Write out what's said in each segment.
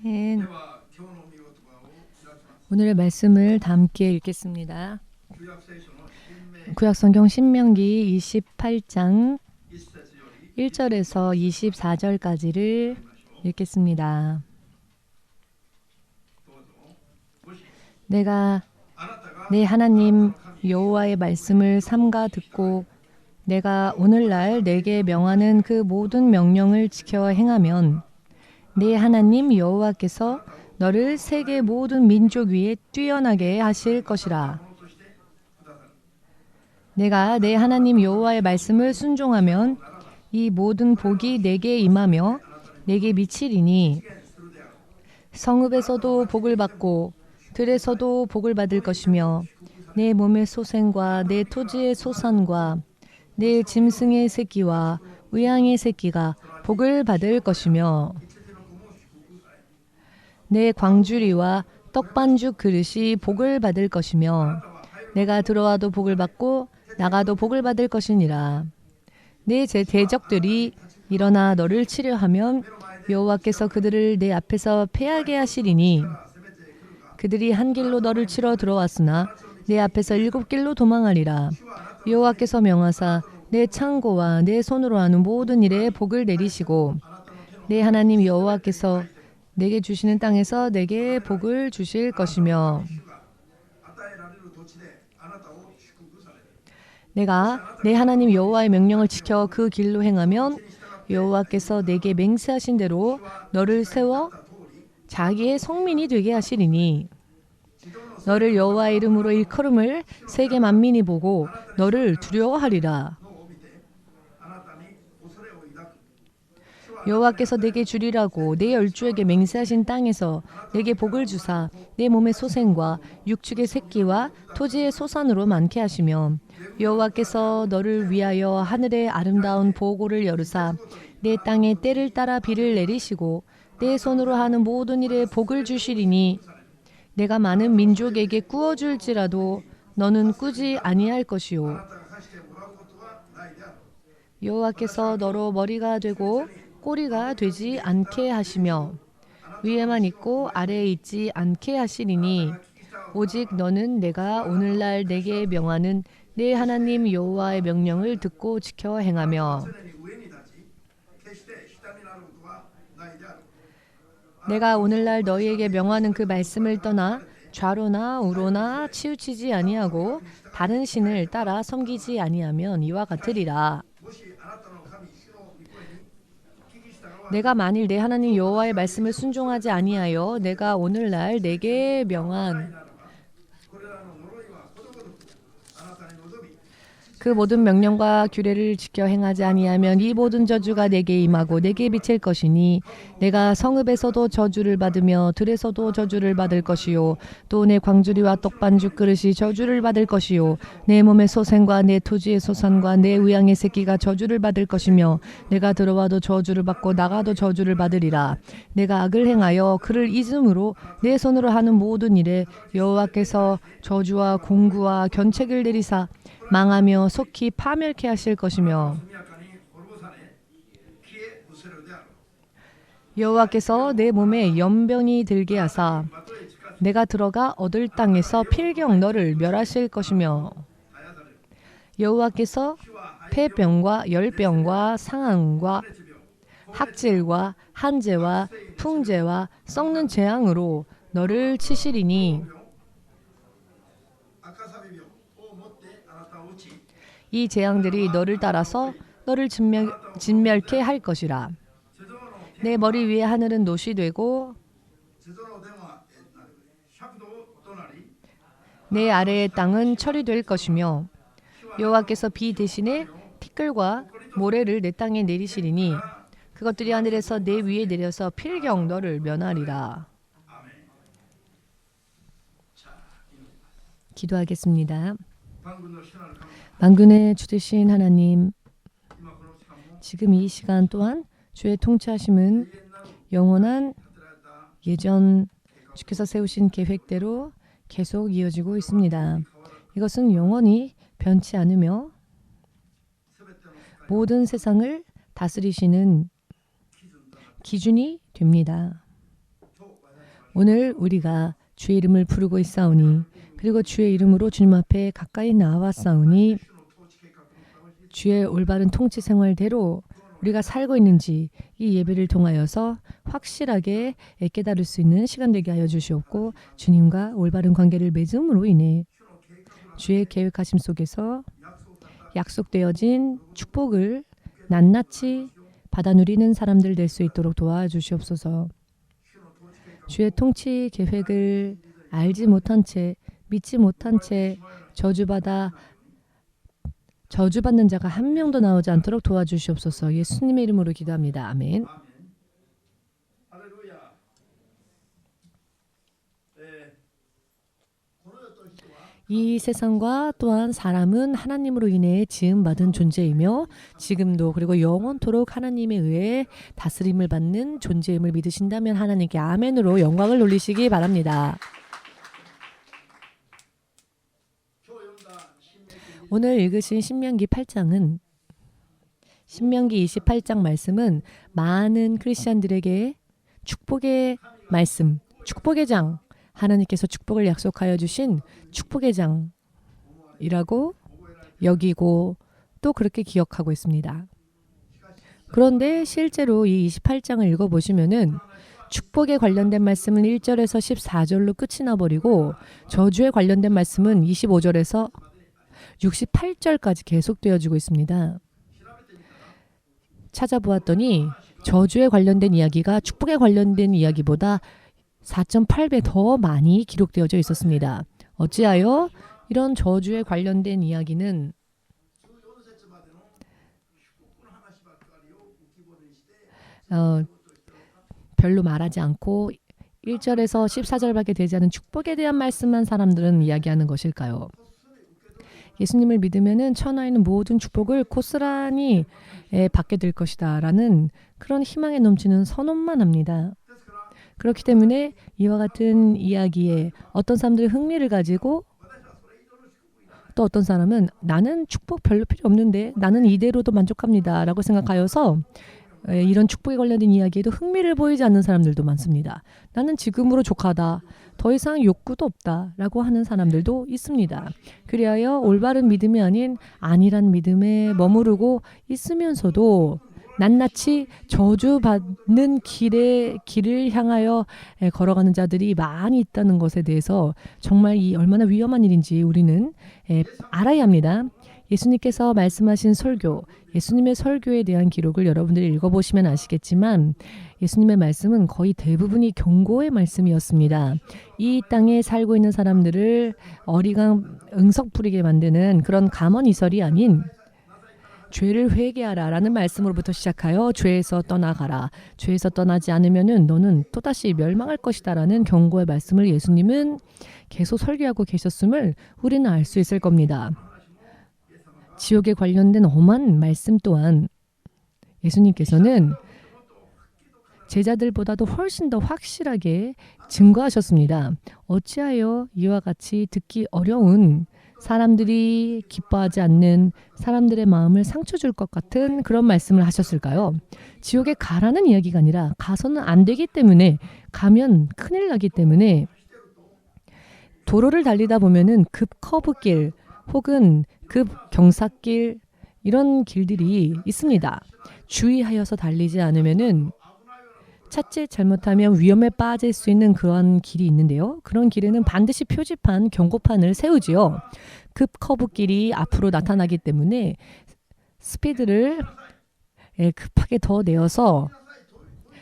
아멘. 오늘의 말씀을 다 함께 읽겠습니다. 구약성경 신명기 28장 1절에서 24절까지를 읽겠습니다. 내가 내 하나님 여호와의 말씀을 삼가 듣고 내가 오늘날 내게 명하는 그 모든 명령을 지켜 행하면 내 하나님 여호와께서 너를 세계 모든 민족 위에 뛰어나게 하실 것이라. 내가 내 하나님 여호와의 말씀을 순종하면 이 모든 복이 내게 임하며 내게 미치리니 성읍에서도 복을 받고 들에서도 복을 받을 것이며 내 몸의 소생과 내 토지의 소산과 내 짐승의 새끼와 의양의 새끼가 복을 받을 것이며 내 광주리와 떡반죽 그릇이 복을 받을 것이며 내가 들어와도 복을 받고 나가도 복을 받을 것이니라. 내 대적들이 일어나 너를 치려 하면 여호와께서 그들을 내 앞에서 패하게 하시리니 그들이 한 길로 너를 치러 들어왔으나 내 앞에서 7길로 도망하리라. 여호와께서 명하사 내 창고와 내 손으로 하는 모든 일에 복을 내리시고 내 하나님 여호와께서 내게 주시는 땅에서 내게 복을 주실 것이며 내가 내 하나님 여호와의 명령을 지켜 그 길로 행하면 여호와께서 내게 맹세하신 대로 너를 세워 자기의 성민이 되게 하시리니 너를 여호와의 이름으로 일컬음을 세계 만민이 보고 너를 두려워하리라. 여호와께서 내게 주리라고 내 열주에게 맹세하신 땅에서 내게 복을 주사 내 몸의 소생과 육축의 새끼와 토지의 소산으로 많게 하시며 여호와께서 너를 위하여 하늘의 아름다운 보고를 열으사 내 땅에 때를 따라 비를 내리시고 내 손으로 하는 모든 일에 복을 주시리니 내가 많은 민족에게 꾸어줄지라도 너는 꾸지 아니할 것이요 여호와께서 너로 머리가 되고 꼬리가 되지 않게 하시며 위에만 있고 아래에 있지 않게 하시리니 오직 너는 내가 오늘날 내게 명하는 내 하나님 여호와의 명령을 듣고 지켜 행하며 내가 오늘날 너희에게 명하는 그 말씀을 떠나 좌로나 우로나 치우치지 아니하고 다른 신을 따라 섬기지 아니하면 이와 같으리라. 내가 만일 내 하나님 여호와의 말씀을 순종하지 아니하여 내가 오늘날 내게 명한 그 모든 명령과 규례를 지켜 행하지 아니하면 이 모든 저주가 내게 임하고 내게 미칠 것이니 내가 성읍에서도 저주를 받으며 들에서도 저주를 받을 것이요 또 내 광주리와 떡반죽 그릇이 저주를 받을 것이요 내 몸의 소생과 내 토지의 소산과 내 의양의 새끼가 저주를 받을 것이며 내가 들어와도 저주를 받고 나가도 저주를 받으리라. 내가 악을 행하여 그를 잊음으로 내 손으로 하는 모든 일에 여호와께서 저주와 공구와 견책을 내리사 망하며 속히 파멸케 하실 것이며 여호와께서 내 몸에 연병이 들게 하사 내가 들어가 얻을 땅에서 필경 너를 멸하실 것이며 여호와께서 폐병과 열병과 상함과 학질과 한재와 풍재와 썩는 재앙으로 너를 치시리니 이 재앙들이 너를 따라서 너를 진멸케 할 것이라. 내 머리 위에 하늘은 놋이 되고 내 아래의 땅은 철이 될 것이며 여호와께서 비 대신에 티끌과 모래를 내 땅에 내리시리니 그것들이 하늘에서 내 위에 내려서 필경 너를 면하리라. 기도하겠습니다. 만군의 주 되신 하나님, 지금 이 시간 또한 주의 통치하심은 영원한 예전 주께서 세우신 계획대로 계속 이어지고 있습니다. 이것은 영원히 변치 않으며 모든 세상을 다스리시는 기준이 됩니다. 오늘 우리가 주의 이름을 부르고 있사오니 그리고 주의 이름으로 주님 앞에 가까이 나왔사오니 주의 올바른 통치 생활대로 우리가 살고 있는지 이 예배를 통하여서 확실하게 깨달을 수 있는 시간 되게 하여 주시옵고 주님과 올바른 관계를 맺음으로 인해 주의 계획하심 속에서 약속되어진 축복을 낱낱이 받아 누리는 사람들 될 수 있도록 도와주시옵소서. 주의 통치 계획을 알지 못한 채 믿지 못한 채 저주받는 자가 한 명도 나오지 않도록 도와주시옵소서. 예수님의 이름으로 기도합니다. 아멘. 이 세상과 또한 사람은 하나님으로 인해 지음받은 존재이며 지금도 그리고 영원토록 하나님에 의해 다스림을 받는 존재임을 믿으신다면 하나님께 아멘으로 영광을 돌리시기 바랍니다. 오늘 읽으신 신명기 8장은 신명기 28장 말씀은 많은 크리스찬들에게 축복의 말씀, 축복의 장, 하나님께서 축복을 약속하여 주신 축복의 장이라고 여기고 또 그렇게 기억하고 있습니다. 그런데 실제로 이 28장을 읽어보시면은 축복에 관련된 말씀은 1절에서 14절로 끝이 나버리고 저주에 관련된 말씀은 25절에서 68절까지 계속되어지고 있습니다. 찾아보았더니 저주에 관련된 이야기가 축복에 관련된 이야기보다 4.8배 더 많이 기록되어져 있었습니다. 어찌하여 이런 저주에 관련된 이야기는 별로 말하지 않고 1절에서 14절밖에 되지 않은 축복에 대한 말씀만 사람들은 이야기하는 것일까요? 예수님을 믿으면은 천하에 있는 모든 축복을 고스란히 받게 될 것이다 라는 그런 희망에 넘치는 선언만 합니다. 그렇기 때문에 이와 같은 이야기에 어떤 사람들이 흥미를 가지고 또 어떤 사람은 나는 축복 별로 필요 없는데 나는 이대로도 만족합니다 라고 생각하여서 이런 축복에 관련된 이야기에도 흥미를 보이지 않는 사람들도 많습니다. 나는 지금으로 족하다. 더 이상 욕구도 없다 라고 하는 사람들도 있습니다. 그리하여 올바른 믿음이 아닌 안일한 믿음에 머무르고 있으면서도 낱낱이 저주받는 길을 향하여 걸어가는 자들이 많이 있다는 것에 대해서 정말 이 얼마나 위험한 일인지 우리는 알아야 합니다. 예수님께서 말씀하신 설교, 예수님의 설교에 대한 기록을 여러분들이 읽어보시면 아시겠지만 예수님의 말씀은 거의 대부분이 경고의 말씀이었습니다. 이 땅에 살고 있는 사람들을 어리광 응석 부리게 만드는 그런 감언이설이 아닌 죄를 회개하라 라는 말씀으로부터 시작하여 죄에서 떠나가라. 죄에서 떠나지 않으면은 너는 또다시 멸망할 것이다 라는 경고의 말씀을 예수님은 계속 설교하고 계셨음을 우리는 알 수 있을 겁니다. 지옥에 관련된 엄한 말씀 또한 예수님께서는 제자들보다도 훨씬 더 확실하게 증거하셨습니다. 어찌하여 이와 같이 듣기 어려운 사람들이 기뻐하지 않는 사람들의 마음을 상처 줄 것 같은 그런 말씀을 하셨을까요? 지옥에 가라는 이야기가 아니라 가서는 안 되기 때문에 가면 큰일 나기 때문에 도로를 달리다 보면은 급 커브길 혹은 급 경사길 이런 길들이 있습니다. 주의하여서 달리지 않으면은 차칫 잘못하면 위험에 빠질 수 있는 그런 길이 있는데요. 그런 길에는 반드시 표지판, 경고판을 세우지요. 급 커브길이 앞으로 나타나기 때문에 스피드를 급하게 더 내어서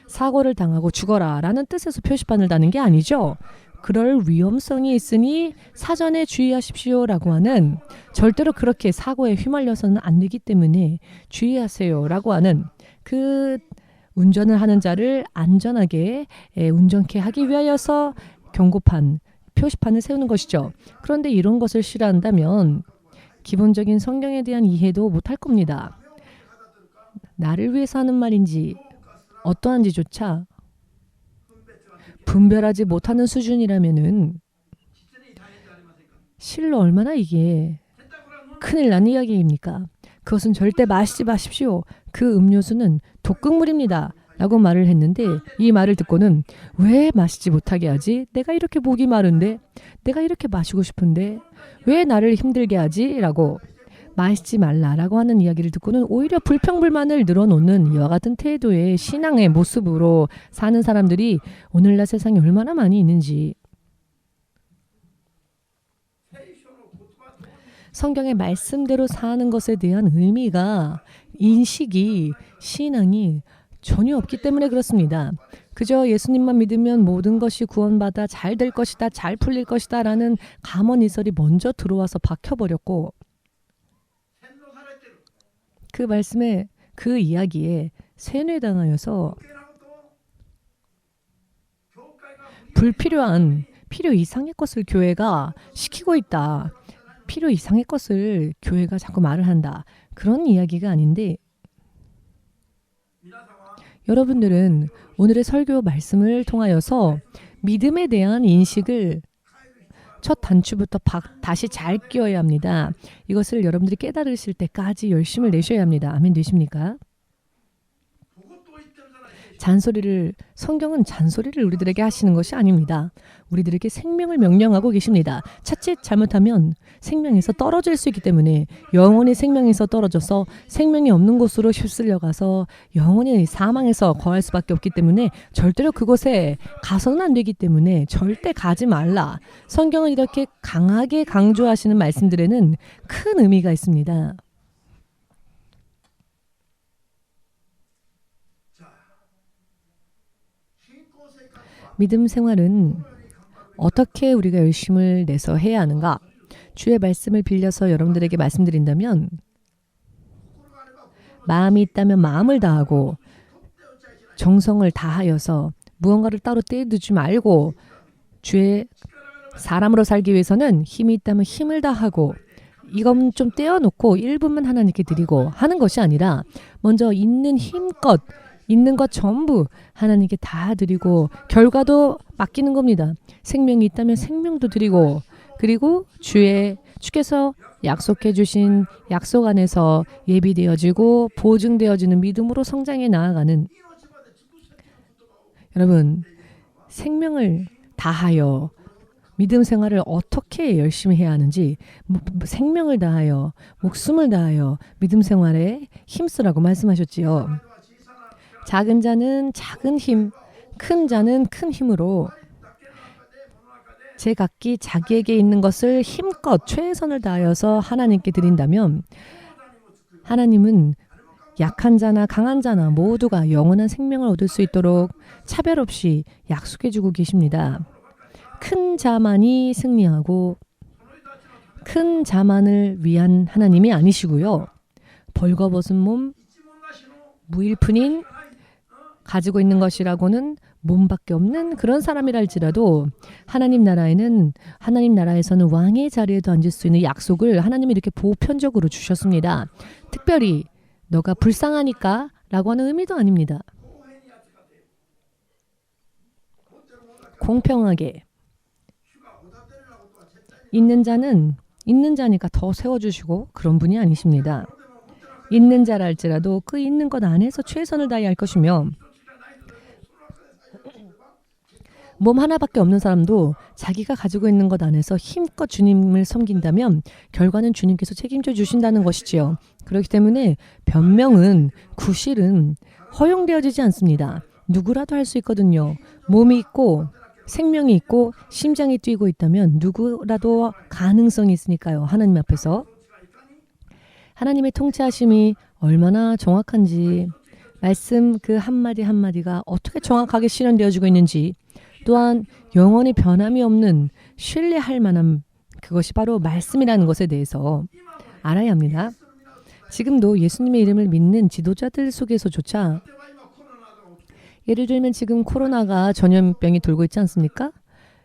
사고를 당하고 죽어라 라는 뜻에서 표지판을 다는 게 아니죠. 그럴 위험성이 있으니 사전에 주의하십시오 라고 하는 절대로 그렇게 사고에 휘말려서는 안 되기 때문에 주의하세요 라고 하는 그 운전을 하는 자를 안전하게 운전케 하기 위하여서 경고판, 표시판을 세우는 것이죠. 그런데 이런 것을 싫어한다면 기본적인 성경에 대한 이해도 못할 겁니다. 나를 위해서 하는 말인지 어떠한지조차 분별하지 못하는 수준이라면은 실로 얼마나 이게 큰일 난 이야기입니까? 그것은 절대 마시지 마십시오. 그 음료수는 독극물입니다. 라고 말을 했는데 이 말을 듣고는 왜 마시지 못하게 하지? 내가 이렇게 목이 마른데? 내가 이렇게 마시고 싶은데? 왜 나를 힘들게 하지? 라고 마시지 말라라고 하는 이야기를 듣고는 오히려 불평불만을 늘어놓는 이와 같은 태도의 신앙의 모습으로 사는 사람들이 오늘날 세상에 얼마나 많이 있는지 성경의 말씀대로 사는 것에 대한 의미가 인식이 신앙이 전혀 없기 때문에 그렇습니다. 그저 예수님만 믿으면 모든 것이 구원받아 잘 될 것이다, 잘 풀릴 것이다 라는 감언이설이 먼저 들어와서 박혀버렸고 그 말씀에 그 이야기에 세뇌당하여서 불필요한 필요 이상의 것을 교회가 시키고 있다. 필요 이상의 것을 교회가 자꾸 말을 한다. 그런 이야기가 아닌데 여러분들은 오늘의 설교 말씀을 통하여서 믿음에 대한 인식을 첫 단추부터 다시 잘 끼워야 합니다. 이것을 여러분들이 깨달으실 때까지 열심을 내셔야 합니다. 아멘 되십니까? 성경은 잔소리를 우리들에게 하시는 것이 아닙니다. 우리들에게 생명을 명령하고 계십니다. 자칫 잘못하면 생명에서 떨어질 수 있기 때문에 영원히 생명에서 떨어져서 생명이 없는 곳으로 휩쓸려 가서 영원히 사망에서 거할 수밖에 없기 때문에 절대로 그곳에 가서는 안 되기 때문에 절대 가지 말라. 성경은 이렇게 강하게 강조하시는 말씀들에는 큰 의미가 있습니다. 믿음 생활은 어떻게 우리가 열심을 내서 해야 하는가? 주의 말씀을 빌려서 여러분들에게 말씀드린다면 마음이 있다면 마음을 다하고 정성을 다하여서 무언가를 따로 떼두지 말고 주의 사람으로 살기 위해서는 힘이 있다면 힘을 다하고 이건 좀 떼어놓고 일부만 하나님께 드리고 하는 것이 아니라 먼저 있는 힘껏 있는 것 전부 하나님께 다 드리고 결과도 맡기는 겁니다. 생명이 있다면 생명도 드리고 그리고 주께서 약속해 주신 약속 안에서 예비되어지고 보증되어지는 믿음으로 성장해 나아가는 여러분 생명을 다하여 믿음 생활을 어떻게 열심히 해야 하는지 생명을 다하여 목숨을 다하여 믿음 생활에 힘쓰라고 말씀하셨지요. 작은 자는 작은 힘, 큰 자는 큰 힘으로 제각기 자기에게 있는 것을 힘껏 최선을 다하여서 하나님께 드린다면 하나님은 약한 자나 강한 자나 모두가 영원한 생명을 얻을 수 있도록 차별 없이 약속해 주고 계십니다. 큰 자만이 승리하고 큰 자만을 위한 하나님이 아니시고요. 벌거벗은 몸, 무일푼인 가지고 있는 것이라고는 몸밖에 없는 그런 사람이랄지라도 하나님 나라에서는 왕의 자리에도 앉을 수 있는 약속을 하나님이 이렇게 보편적으로 주셨습니다. 특별히 너가 불쌍하니까 라고 하는 의미도 아닙니다. 공평하게 있는 자는 있는 자니까 더 세워주시고 그런 분이 아니십니다. 있는 자랄지라도 그 있는 것 안에서 최선을 다해야 할 것이며 몸 하나밖에 없는 사람도 자기가 가지고 있는 것 안에서 힘껏 주님을 섬긴다면 결과는 주님께서 책임져 주신다는 것이지요. 그렇기 때문에 변명은 구실은 허용되어지지 않습니다. 누구라도 할 수 있거든요. 몸이 있고 생명이 있고 심장이 뛰고 있다면 누구라도 가능성이 있으니까요. 하나님 앞에서. 하나님의 통치하심이 얼마나 정확한지 말씀 그 한마디 한마디가 어떻게 정확하게 실현되어지고 있는지 또한 영원히 변함이 없는 신뢰할 만한 그것이 바로 말씀이라는 것에 대해서 알아야 합니다. 지금도 예수님의 이름을 믿는 지도자들 속에서조차 예를 들면 지금 코로나가 전염병이 돌고 있지 않습니까?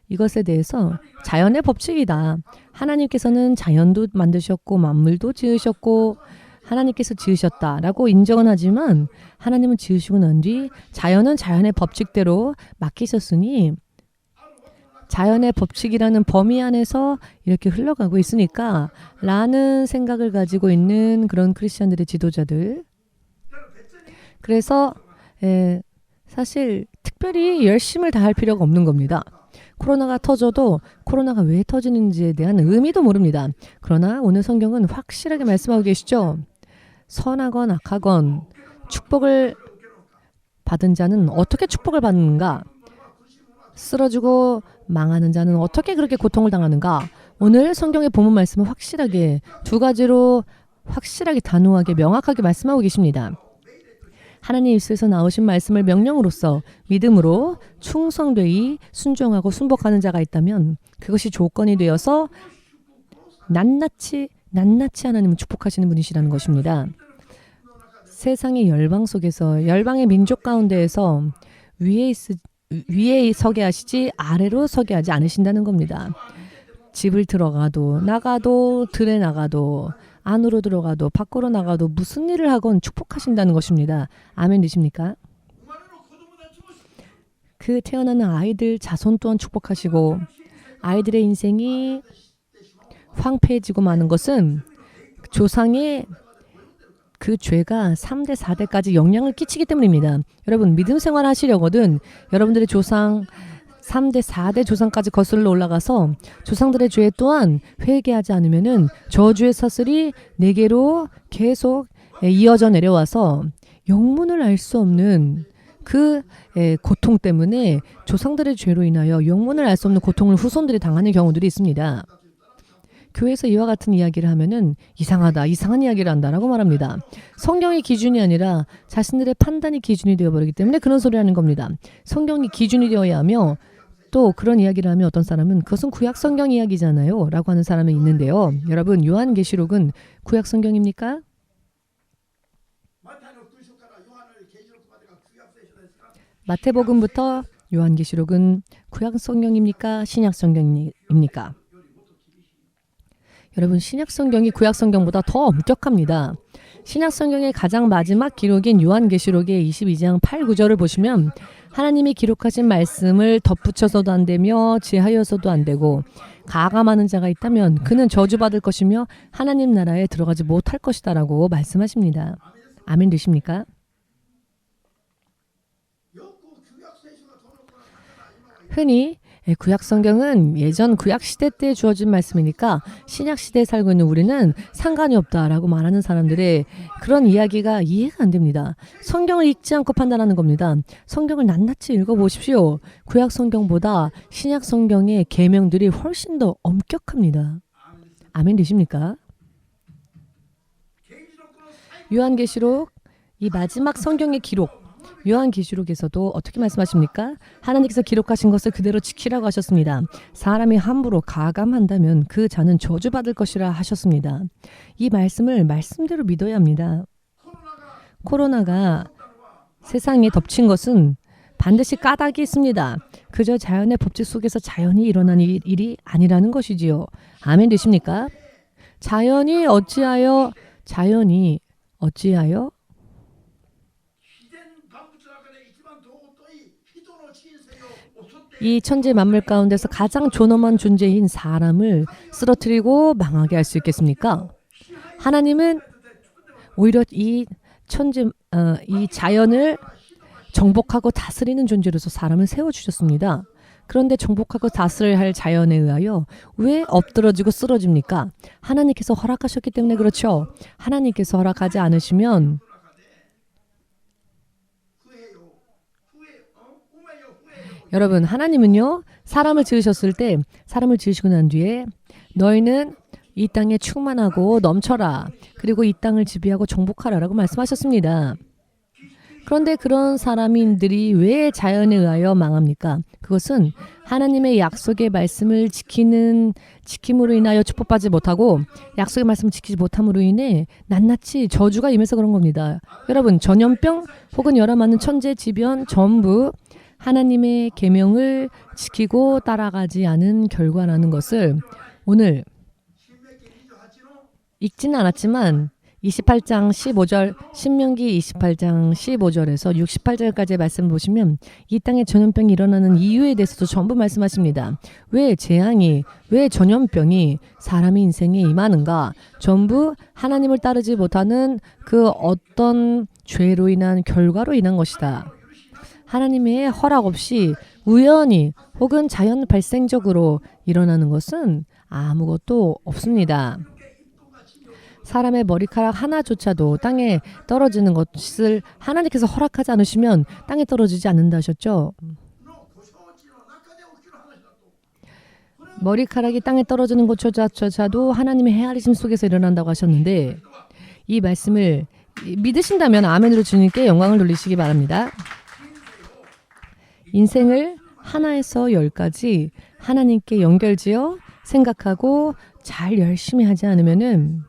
이것에 대해서 자연의 법칙이다. 하나님께서는 자연도 만드셨고 만물도 지으셨고 하나님께서 지으셨다라고 인정은 하지만 하나님은 지으시고 난 뒤 자연은 자연의 법칙대로 맡기셨으니 자연의 법칙이라는 범위 안에서 이렇게 흘러가고 있으니까 라는 생각을 가지고 있는 그런 크리스천들의 지도자들. 그래서 사실 특별히 열심을 다할 필요가 없는 겁니다. 코로나가 터져도 코로나가 왜 터지는지에 대한 의미도 모릅니다. 그러나 오늘 성경은 확실하게 말씀하고 계시죠. 선하건 악하건 축복을 받은 자는 어떻게 축복을 받는가? 쓰러지고 망하는 자는 어떻게 그렇게 고통을 당하는가? 오늘 성경의 본문 말씀은 확실하게 두 가지로 확실하게 단호하게 명확하게 말씀하고 계십니다. 하나님 입술에서 나오신 말씀을 명령으로써 믿음으로 충성되이 순종하고 순복하는 자가 있다면 그것이 조건이 되어서 낱낱이 하나님을 축복하시는 분이시라는 것입니다. 세상의 열방 속에서 열방의 민족 가운데에서 위에 서게 하시지 아래로 서게 하지 않으신다는 겁니다. 집을 들어가도 나가도 들에 나가도 안으로 들어가도 밖으로 나가도 무슨 일을 하건 축복하신다는 것입니다. 아멘 되십니까? 그 태어나는 아이들 자손 또한 축복하시고 아이들의 인생이 황폐해지고 마는 것은 조상의 그 죄가 3대 4대까지 영향을 끼치기 때문입니다. 여러분 믿음 생활 하시려거든 여러분들의 조상 3대 4대 조상까지 거슬러 올라가서 조상들의 죄 또한 회개하지 않으면은 저주의 사슬이 내게로 계속 이어져 내려와서 영문을 알 수 없는 그 고통 때문에 조상들의 죄로 인하여 영문을 알 수 없는 고통을 후손들이 당하는 경우들이 있습니다. 교회에서 이와 같은 이야기를 하면은 이상하다, 이상한 이야기를 한다라고 말합니다. 성경의 기준이 아니라 자신들의 판단이 기준이 되어버리기 때문에 그런 소리를 하는 겁니다. 성경이 기준이 되어야 하며 또 그런 이야기를 하면 어떤 사람은 그것은 구약성경 이야기잖아요 라고 하는 사람이 있는데요. 여러분 요한계시록은 구약성경입니까? 마태복음부터 요한계시록은 구약성경입니까? 신약성경입니까? 여러분 신약성경이 구약성경보다 더 엄격합니다. 신약성경의 가장 마지막 기록인 요한계시록의 22장 8, 9절을 보시면 하나님이 기록하신 말씀을 덧붙여서도 안 되며 제하여서도 안 되고 가감하는 자가 있다면 그는 저주받을 것이며 하나님 나라에 들어가지 못할 것이다 라고 말씀하십니다. 아멘 되십니까? 흔히 구약성경은 예전 구약시대 때 주어진 말씀이니까 신약시대에 살고 있는 우리는 상관이 없다라고 말하는 사람들의 그런 이야기가 이해가 안 됩니다. 성경을 읽지 않고 판단하는 겁니다. 성경을 낱낱이 읽어보십시오. 구약성경보다 신약성경의 계명들이 훨씬 더 엄격합니다. 아멘 되십니까? 요한계시록 이 마지막 성경의 기록 요한계시록에서도 어떻게 말씀하십니까? 하나님께서 기록하신 것을 그대로 지키라고 하셨습니다. 사람이 함부로 가감한다면 그 자는 저주받을 것이라 하셨습니다. 이 말씀을 말씀대로 믿어야 합니다. 코로나가 세상에 덮친 것은 반드시 까닭이 있습니다. 그저 자연의 법칙 속에서 자연이 일어난 일이 아니라는 것이지요. 아멘 되십니까? 자연이 어찌하여 이 천지 만물 가운데서 가장 존엄한 존재인 사람을 쓰러뜨리고 망하게 할 수 있겠습니까? 하나님은 오히려 이 자연을 정복하고 다스리는 존재로서 사람을 세워주셨습니다. 그런데 정복하고 다스려야 할 자연에 의하여 왜 엎드러지고 쓰러집니까? 하나님께서 허락하셨기 때문에 그렇죠. 하나님께서 허락하지 않으시면 여러분 하나님은요 사람을 지으셨을 때 사람을 지으시고 난 뒤에 너희는 이 땅에 충만하고 넘쳐라 그리고 이 땅을 지배하고 정복하라라고 말씀하셨습니다. 그런데 그런 사람인들이 왜 자연에 의하여 망합니까? 그것은 하나님의 약속의 말씀을 지킴으로 인하여 축복받지 못하고 약속의 말씀을 지키지 못함으로 인해 낱낱이 저주가 임해서 그런 겁니다. 여러분 전염병 혹은 여러 많은 천재지변 전부 하나님의 계명을 지키고 따라가지 않은 결과라는 것을 오늘 읽지는 않았지만 28장 15절 신명기 28장 15절에서 68절까지의 말씀을 보시면 이 땅에 전염병이 일어나는 이유에 대해서도 전부 말씀하십니다. 왜 재앙이 왜 전염병이 사람의 인생에 임하는가? 전부 하나님을 따르지 못하는 그 어떤 죄로 인한 결과로 인한 것이다. 하나님의 허락 없이 우연히 혹은 자연 발생적으로 일어나는 것은 아무것도 없습니다. 사람의 머리카락 하나조차도 땅에 떨어지는 것을 하나님께서 허락하지 않으시면 땅에 떨어지지 않는다 하셨죠. 머리카락이 땅에 떨어지는 것조차도 하나님의 헤아리심 속에서 일어난다고 하셨는데 이 말씀을 믿으신다면 아멘으로 주님께 영광을 돌리시기 바랍니다. 인생을 하나에서 10까지 하나님께 연결지어 생각하고 잘 열심히 하지 않으면은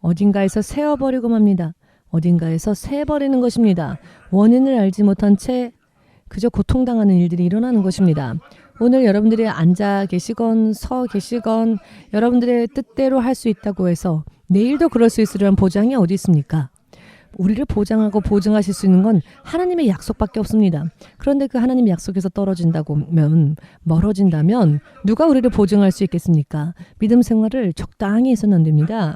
어딘가에서 세어버리고 맙니다. 어딘가에서 새버리는 것입니다. 원인을 알지 못한 채 그저 고통당하는 일들이 일어나는 것입니다. 오늘 여러분들이 앉아 계시건 서 계시건 여러분들의 뜻대로 할 수 있다고 해서 내일도 그럴 수 있으리란 보장이 어디 있습니까? 우리를 보장하고 보증하실 수 있는 건 하나님의 약속밖에 없습니다. 그런데 그 하나님의 약속에서 멀어진다면 누가 우리를 보증할 수 있겠습니까? 믿음 생활을 적당히 해서는 안 됩니다.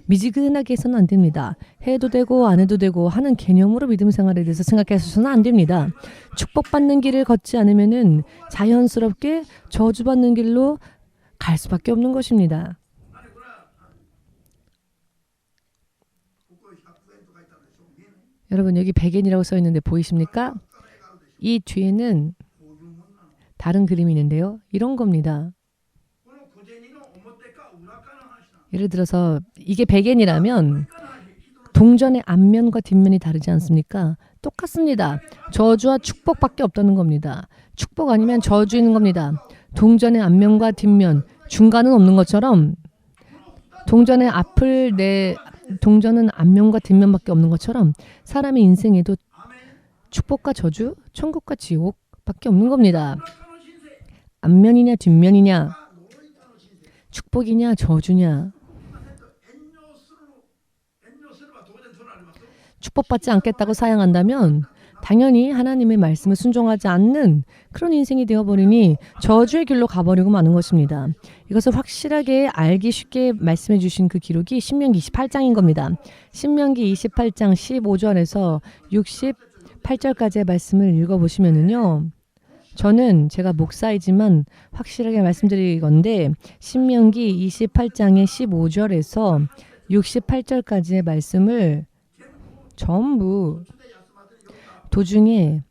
미지근하게 해서는 안 됩니다. 해도 되고 안 해도 되고 하는 개념으로 믿음 생활에 대해서 생각해서는 안 됩니다. 축복받는 길을 걷지 않으면은 자연스럽게 저주받는 길로 갈 수밖에 없는 것입니다. 여러분 여기 백엔이라고 써 있는데 보이십니까? 이 뒤에는 다른 그림이 있는데요. 이런 겁니다. 예를 들어서 이게 백엔이라면 동전의 앞면과 뒷면이 다르지 않습니까? 똑같습니다. 저주와 축복밖에 없다는 겁니다. 축복 아니면 저주 있는 겁니다. 동전의 앞면과 뒷면, 중간은 없는 것처럼 동전은 앞면과 뒷면밖에 없는 것처럼 사람의 인생에도 축복과 저주, 천국과 지옥밖에 없는 겁니다. 앞면이냐 뒷면이냐, 축복이냐 저주냐. 축복받지 않겠다고 사양한다면 당연히 하나님의 말씀을 순종하지 않는 그런 인생이 되어버리니 저주의 길로 가버리고 마는 것입니다. 이것을 확실하게 알기 쉽게 말씀해 주신 그 기록이 신명기 28장인 겁니다. 신명기 28장 15절에서 68절까지의 말씀을 읽어보시면은요. 저는 제가 목사이지만 확실하게 말씀드리건데 신명기 28장의 15절에서 68절까지의 말씀을 전부 도중에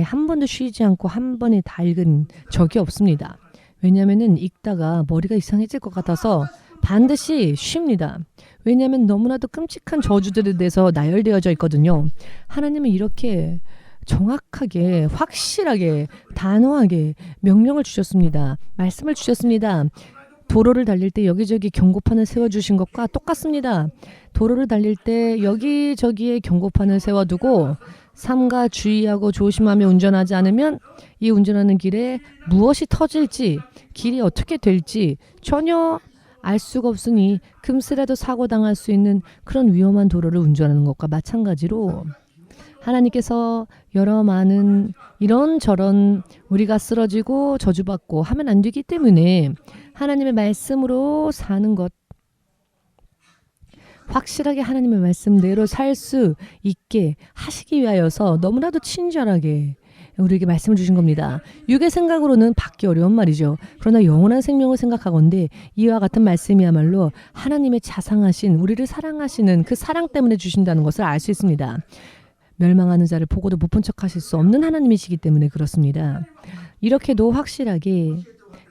한 번도 쉬지 않고 한 번에 다 읽은 적이 없습니다. 왜냐하면 읽다가 머리가 이상해질 것 같아서 반드시 쉽니다. 왜냐하면 너무나도 끔찍한 저주들에 대해서 나열되어져 있거든요. 하나님은 이렇게 정확하게 확실하게 단호하게 명령을 주셨습니다. 말씀을 주셨습니다. 도로를 달릴 때 여기저기 경고판을 세워주신 것과 똑같습니다. 도로를 달릴 때 여기저기에 경고판을 세워두고 삼가 주의하고 조심하며 운전하지 않으면 이 운전하는 길에 무엇이 터질지 길이 어떻게 될지 전혀 알 수가 없으니 금세라도 사고당할 수 있는 그런 위험한 도로를 운전하는 것과 마찬가지로 하나님께서 여러 많은 이런저런 우리가 쓰러지고 저주받고 하면 안 되기 때문에 하나님의 말씀으로 사는 것, 확실하게 하나님의 말씀대로 살 수 있게 하시기 위하여서 너무나도 친절하게 우리에게 말씀을 주신 겁니다. 육의 생각으로는 받기 어려운 말이죠. 그러나 영원한 생명을 생각하건대 이와 같은 말씀이야말로 하나님의 자상하신 우리를 사랑하시는 그 사랑 때문에 주신다는 것을 알 수 있습니다. 멸망하는 자를 보고도 못 본 척하실 수 없는 하나님이시기 때문에 그렇습니다. 이렇게도 확실하게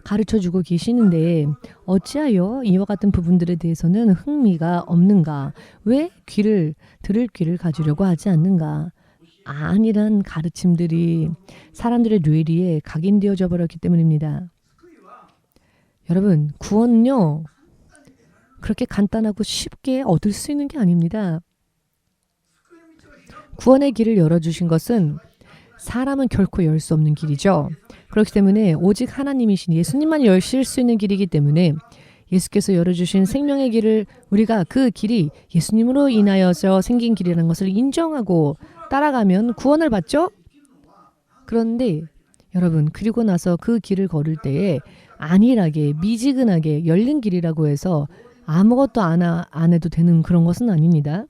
가르쳐주고 계시는데 어찌하여 이와 같은 부분들에 대해서는 흥미가 없는가? 왜 들을 귀를 가지려고 하지 않는가? 아니란 가르침들이 사람들의 뇌리에 각인되어져 버렸기 때문입니다. 여러분, 구원은요 그렇게 간단하고 쉽게 얻을 수 있는 게 아닙니다. 구원의 길을 열어주신 것은 사람은 결코 열 수 없는 길이죠. 그렇기 때문에 오직 하나님이신 예수님만 열실 수 있는 길이기 때문에 예수께서 열어주신 생명의 길을 우리가 그 길이 예수님으로 인하여서 생긴 길이라는 것을 인정하고 따라가면 구원을 받죠? 그런데 여러분 그리고 나서 그 길을 걸을 때에 안일하게 미지근하게 열린 길이라고 해서 아무것도 안 해도 되는 그런 것은 아닙니다.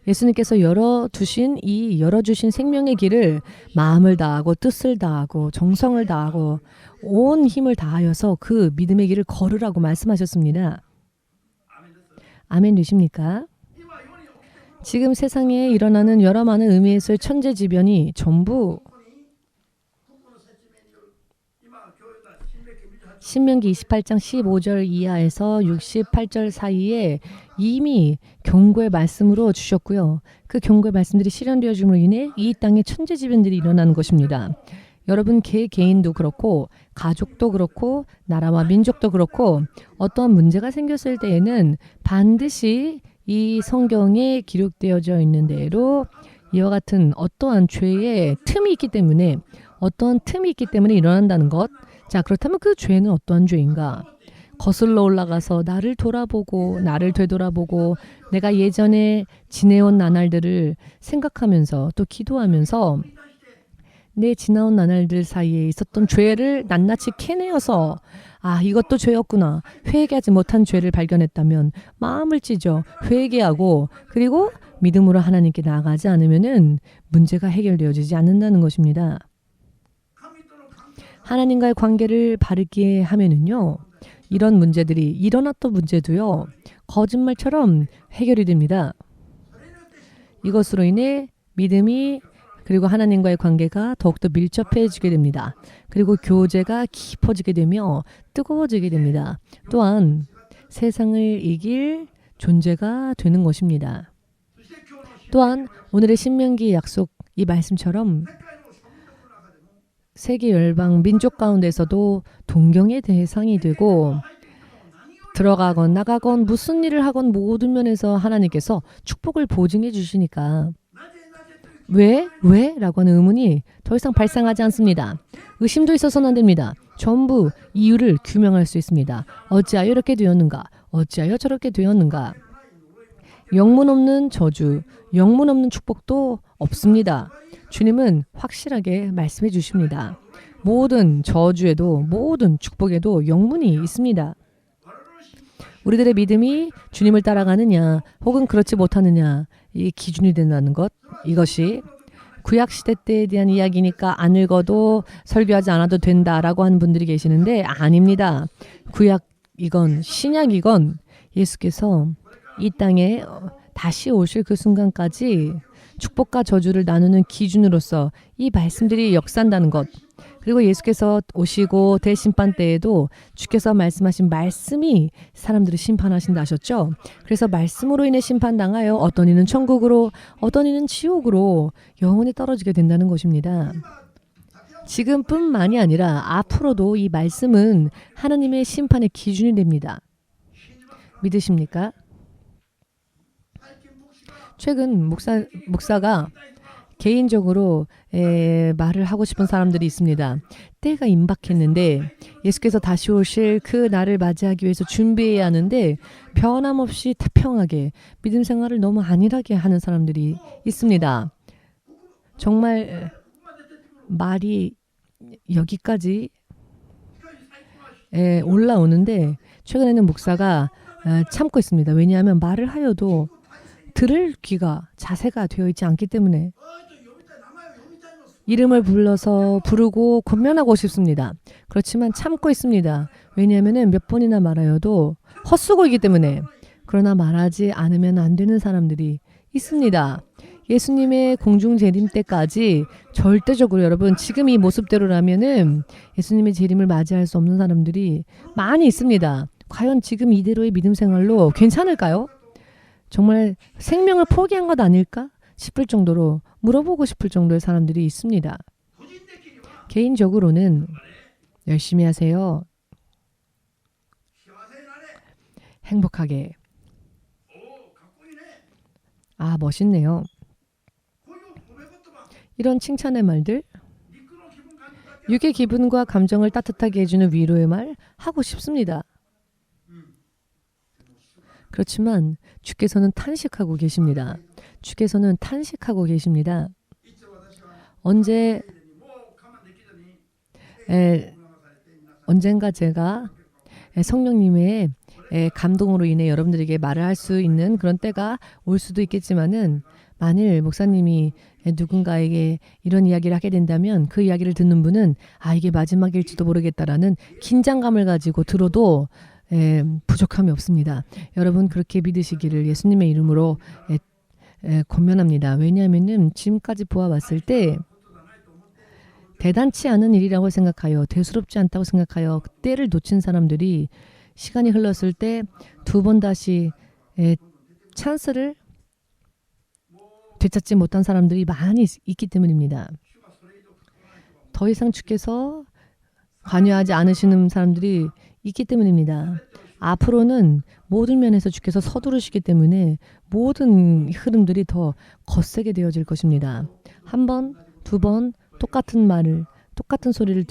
예수님께서 열어주신 생명의 길을 마음을 다하고 뜻을 다하고 정성을 다하고 온 힘을 다하여서 그 믿음의 길을 걸으라고 말씀하셨습니다. 아멘 되십니까? 지금 세상에 일어나는 여러 많은 의미에서의 천재지변이 전부 신명기 28장 15절 이하에서 68절 사이에 이미 경고의 말씀으로 주셨고요. 그 경고의 말씀들이 실현되어짐으로 인해 이 땅에 천재지변들이 일어나는 것입니다. 여러분 개인도 그렇고 가족도 그렇고 나라와 민족도 그렇고 어떠한 문제가 생겼을 때에는 반드시 이 성경에 기록되어져 있는 대로 이와 같은 어떠한 죄의 틈이 있기 때문에 일어난다는 것. 자, 그렇다면 그 죄는 어떠한 죄인가? 거슬러 올라가서 나를 돌아보고 나를 되돌아보고 내가 예전에 지내온 나날들을 생각하면서 또 기도하면서 내 지나온 나날들 사이에 있었던 죄를 낱낱이 캐내어서 이것도 죄였구나. 회개하지 못한 죄를 발견했다면 마음을 찢어 회개하고 그리고 믿음으로 하나님께 나아가지 않으면은 문제가 해결되어지지 않는다는 것입니다. 하나님과의 관계를 바르게 하면은요. 이런 문제들이 일어났던 문제도요. 거짓말처럼 해결이 됩니다. 이것으로 인해 믿음이 그리고 하나님과의 관계가 더욱더 밀접해지게 됩니다. 그리고 교제가 깊어지게 되며 뜨거워지게 됩니다. 또한 세상을 이길 존재가 되는 것입니다. 또한 오늘의 신명기 약속 이 말씀처럼 세계 열방 민족 가운데서도 동경의 대상이 되고 들어가건 나가건 무슨 일을 하건 모든 면에서 하나님께서 축복을 보증해 주시니까 왜? 라고 하는 의문이 더 이상 발생하지 않습니다. 의심도 있어서는 안 됩니다. 전부 이유를 규명할 수 있습니다. 어찌하여 이렇게 되었는가? 어찌하여 저렇게 되었는가? 영문 없는 저주, 영문 없는 축복도 없습니다. 주님은 확실하게 말씀해 주십니다. 모든 저주에도 모든 축복에도 영문이 있습니다. 우리들의 믿음이 주님을 따라가느냐 혹은 그렇지 못하느냐 이 기준이 된다는 것. 이것이 구약시대 때에 대한 이야기니까 안 읽어도 설교하지 않아도 된다라고 하는 분들이 계시는데 아닙니다. 구약이건 신약이건 예수께서 이 땅에 다시 오실 그 순간까지 축복과 저주를 나누는 기준으로서 이 말씀들이 역사한다는 것. 그리고 예수께서 오시고 대심판 때에도 주께서 말씀하신 말씀이 사람들을 심판하신다 하셨죠. 그래서 말씀으로 인해 심판당하여 어떤 이는 천국으로 어떤 이는 지옥으로 영원히 떨어지게 된다는 것입니다. 지금뿐만이 아니라 앞으로도 이 말씀은 하나님의 심판의 기준이 됩니다. 믿으십니까? 최근 목사가 개인적으로 말을 하고 싶은 사람들이 있습니다. 때가 임박했는데 예수께서 다시 오실 그 날을 맞이하기 위해서 준비해야 하는데 변함없이 태평하게 믿음 생활을 너무 안일하게 하는 사람들이 있습니다. 정말 말이 여기까지 올라오는데 최근에는 목사가 참고 있습니다. 왜냐하면 말을 하여도 들을 귀가 자세가 되어 있지 않기 때문에 이름을 불러서 부르고 권면하고 싶습니다. 그렇지만 참고 있습니다. 왜냐하면 몇 번이나 말하여도 헛수고이기 때문에. 그러나 말하지 않으면 안 되는 사람들이 있습니다. 예수님의 공중 재림 때까지 절대적으로 여러분 지금 이 모습대로라면은 예수님의 재림을 맞이할 수 없는 사람들이 많이 있습니다. 과연 지금 이대로의 믿음 생활로 괜찮을까요? 정말 생명을 포기한 것 아닐까 싶을 정도로 물어보고 싶을 정도의 사람들이 있습니다. 개인적으로는 열심히 하세요. 행복하게. 멋있네요. 이런 칭찬의 말들, 육의 기분과 감정을 따뜻하게 해주는 위로의 말 하고 싶습니다. 그렇지만 주께서는 탄식하고 계십니다. 주께서는 탄식하고 계십니다. 언젠가 제가 성령님의 감동으로 인해 여러분들에게 말을 할 수 있는 그런 때가 올 수도 있겠지만은 만일 목사님이 누군가에게 이런 이야기를 하게 된다면 그 이야기를 듣는 분은 이게 마지막일지도 모르겠다라는 긴장감을 가지고 들어도 부족함이 없습니다. 여러분 그렇게 믿으시기를 예수님의 이름으로 권면합니다. 왜냐하면은 지금까지 보아왔을 때 대단치 않은 일이라고 생각하여 대수롭지 않다고 생각하여 때를 놓친 사람들이 시간이 흘렀을 때 두 번 다시 찬스를 되찾지 못한 사람들이 많이 있기 때문입니다. 더 이상 주께서 관여하지 않으시는 사람들이 있기 때문입니다. 앞으로는 모든 면에서 주께서 서두르시기 때문에 모든 흐름들이 더 거세게 되어질 것입니다. 한 번, 두 번 똑같은 말을, 똑같은 소리를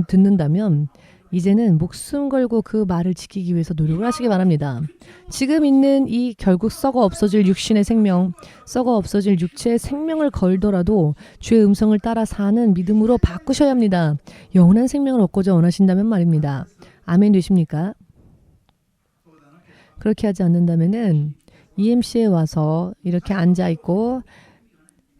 듣는다면 이제는 목숨 걸고 그 말을 지키기 위해서 노력을 하시기 바랍니다. 지금 있는 이 결국 썩어 없어질 육신의 생명, 썩어 없어질 육체의 생명을 걸더라도 주의 음성을 따라 사는 믿음으로 바꾸셔야 합니다. 영원한 생명을 얻고자 원하신다면 말입니다. 아멘 되십니까? 그렇게 하지 않는다면은 EMC에 와서 이렇게 앉아있고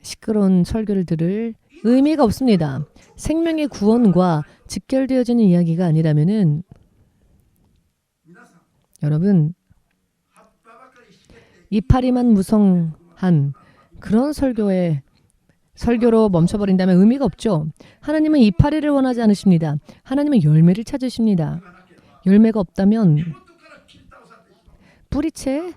시끄러운 설교를 들을 의미가 없습니다. 생명의 구원과 직결되어지는 이야기가 아니라면은 여러분 이파리만 무성한 그런 설교로 멈춰버린다면 의미가 없죠. 하나님은 이파리를 원하지 않으십니다. 하나님은 열매를 찾으십니다. 열매가 없다면 뿌리채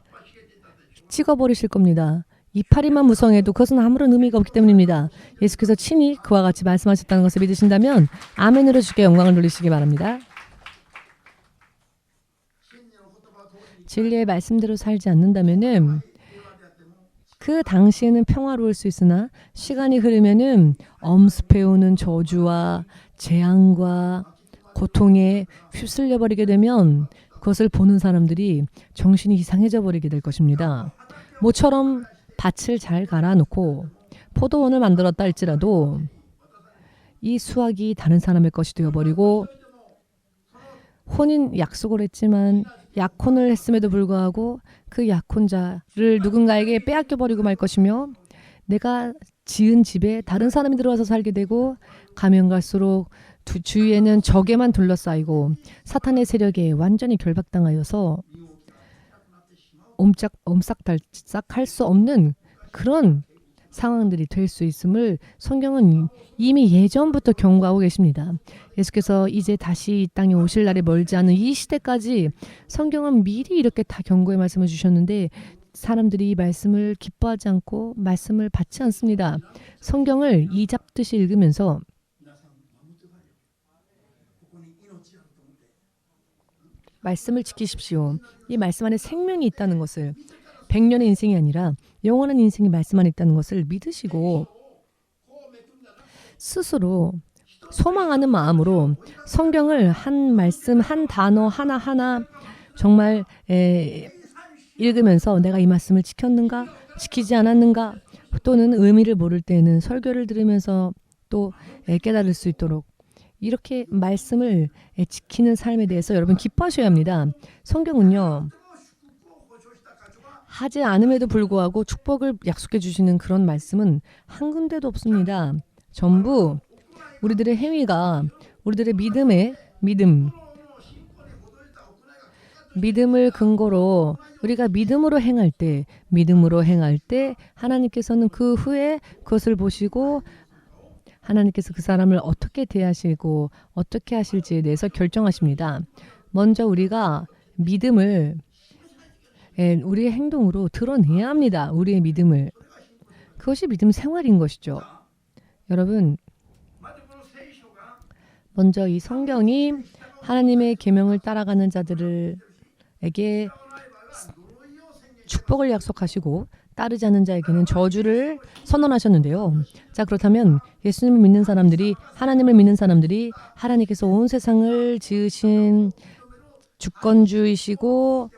찍어버리실 겁니다. 이파리만 무성해도 그것은 아무런 의미가 없기 때문입니다. 예수께서 친히 그와 같이 말씀하셨다는 것을 믿으신다면 아멘으로 주께 영광을 돌리시기 바랍니다. 진리의 말씀대로 살지 않는다면은 그 당시에는 평화로울 수 있으나 시간이 흐르면은 엄습해오는 저주와 재앙과 고통에 휩쓸려 버리게 되면 그것을 보는 사람들이 정신이 이상해져 버리게 될 것입니다. 모처럼 밭을 잘 갈아놓고 포도원을 만들었다 할지라도 이 수확이 다른 사람의 것이 되어버리고 혼인 약속을 했지만 약혼을 했음에도 불구하고 그 약혼자를 누군가에게 빼앗겨버리고 말 것이며 내가 지은 집에 다른 사람이 들어와서 살게 되고 가면 갈수록 주위에는 적에만 둘러싸이고 사탄의 세력에 완전히 결박당하여서 옴싹달싹 할 수 없는 그런 상황들이 될 수 있음을 성경은 이미 예전부터 경고하고 계십니다. 예수께서 이제 다시 이 땅에 오실 날이 멀지 않은 이 시대까지 성경은 미리 이렇게 다 경고의 말씀을 주셨는데 사람들이 이 말씀을 기뻐하지 않고 말씀을 받지 않습니다. 성경을 이잡듯이 읽으면서 말씀을 지키십시오. 이 말씀 안에 생명이 있다는 것을 100년의 인생이 아니라 영원한 인생이 말씀 안에 있다는 것을 믿으시고 스스로 소망하는 마음으로 성경을 한 말씀, 한 단어 하나하나 정말 읽으면서 내가 이 말씀을 지켰는가, 지키지 않았는가 또는 의미를 모를 때는 설교를 들으면서 또 깨달을 수 있도록 이렇게 말씀을 지키는 삶에 대해서 여러분 기뻐하셔야 합니다. 성경은요. 하지 않음에도 불구하고 축복을 약속해 주시는 그런 말씀은 한 군데도 없습니다. 전부 우리들의 행위가 우리들의 믿음을 근거로 우리가 믿음으로 행할 때 하나님께서는 그 후에 그것을 보시고 하나님께서 그 사람을 어떻게 대하시고 어떻게 하실지에 대해서 결정하십니다. 먼저 우리가 믿음을 우리의 행동으로 드러내야 합니다. 우리의 믿음을. 그것이 믿음 생활인 것이죠. 여러분, 먼저 이 성경이 하나님의 계명을 따라가는 자들에게 축복을 약속하시고 따르지 않는 자에게는 저주를 선언하셨는데요. 자, 그렇다면 예수님을 믿는 사람들이 하나님을 믿는 사람들이 하나님께서 온 세상을 지으신 주권주이시고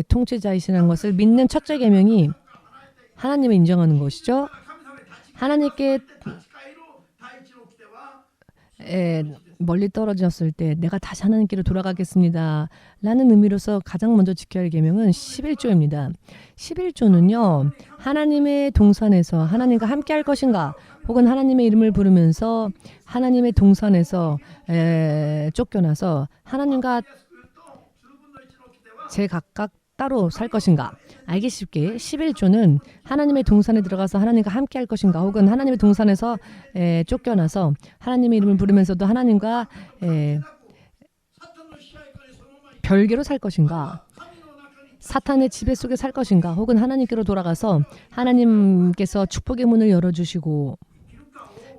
통치자이시라는 것을 믿는 첫째 계명이 하나님을 인정하는 것이죠. 하나님께 멀리 떨어졌을 때 내가 다시 하나님께로 돌아가겠습니다 라는 의미로서 가장 먼저 지켜야 할 계명은 11조입니다. 11조는요, 하나님의 동산에서 하나님과 함께 할 것인가, 혹은 하나님의 이름을 부르면서 하나님의 동산에서 쫓겨나서 하나님과 제각각 따로 살 것인가. 알기 쉽게 11조는 하나님의 동산에 들어가서 하나님과 함께 할 것인가, 혹은 하나님의 동산에서 쫓겨나서 하나님의 이름을 부르면서도 하나님과 별개로 살 것인가, 사탄의 지배 속에 살 것인가, 혹은 하나님께로 돌아가서 하나님께서 축복의 문을 열어주시고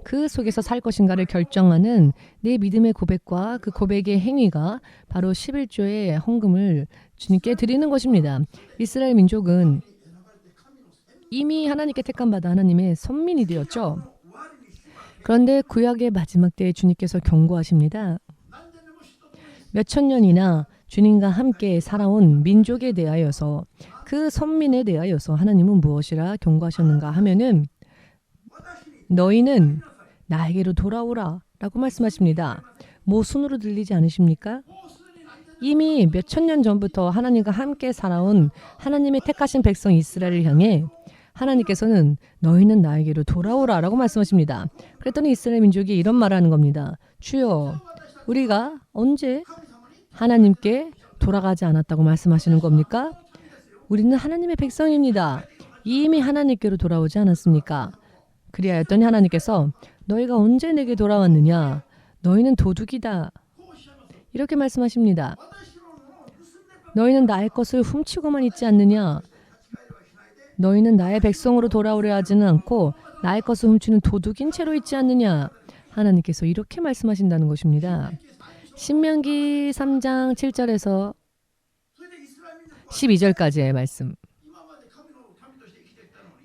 그 속에서 살 것인가를 결정하는 내 믿음의 고백과 그 고백의 행위가 바로 11조의 헌금을 주님께 드리는 것입니다. 이스라엘 민족은 이미 하나님께 택함받아 하나님의 선민이 되었죠. 그런데 구약의 마지막 때에 주님께서 경고하십니다. 몇천 년이나 주님과 함께 살아온 민족에 대하여서, 그 선민에 대하여서 하나님은 무엇이라 경고하셨는가 하면은, 너희는 나에게로 돌아오라 라고 말씀하십니다. 모순으로 들리지 않으십니까? 이미 몇천 년 전부터 하나님과 함께 살아온 하나님의 택하신 백성 이스라엘을 향해 하나님께서는 너희는 나에게로 돌아오라 라고 말씀하십니다. 그랬더니 이스라엘 민족이 이런 말을 하는 겁니다. 주여, 우리가 언제 하나님께 돌아가지 않았다고 말씀하시는 겁니까? 우리는 하나님의 백성입니다. 이미 하나님께로 돌아오지 않았습니까? 그리하였더니 하나님께서 너희가 언제 내게 돌아왔느냐? 너희는 도둑이다. 이렇게 말씀하십니다. 너희는 나의 것을 훔치고만 있지 않느냐? 너희는 나의 백성으로 돌아오려 하지는 않고 나의 것을 훔치는 도둑인 채로 있지 않느냐? 하나님께서 이렇게 말씀하신다는 것입니다. 신명기 3장 7절에서 12절까지의 말씀.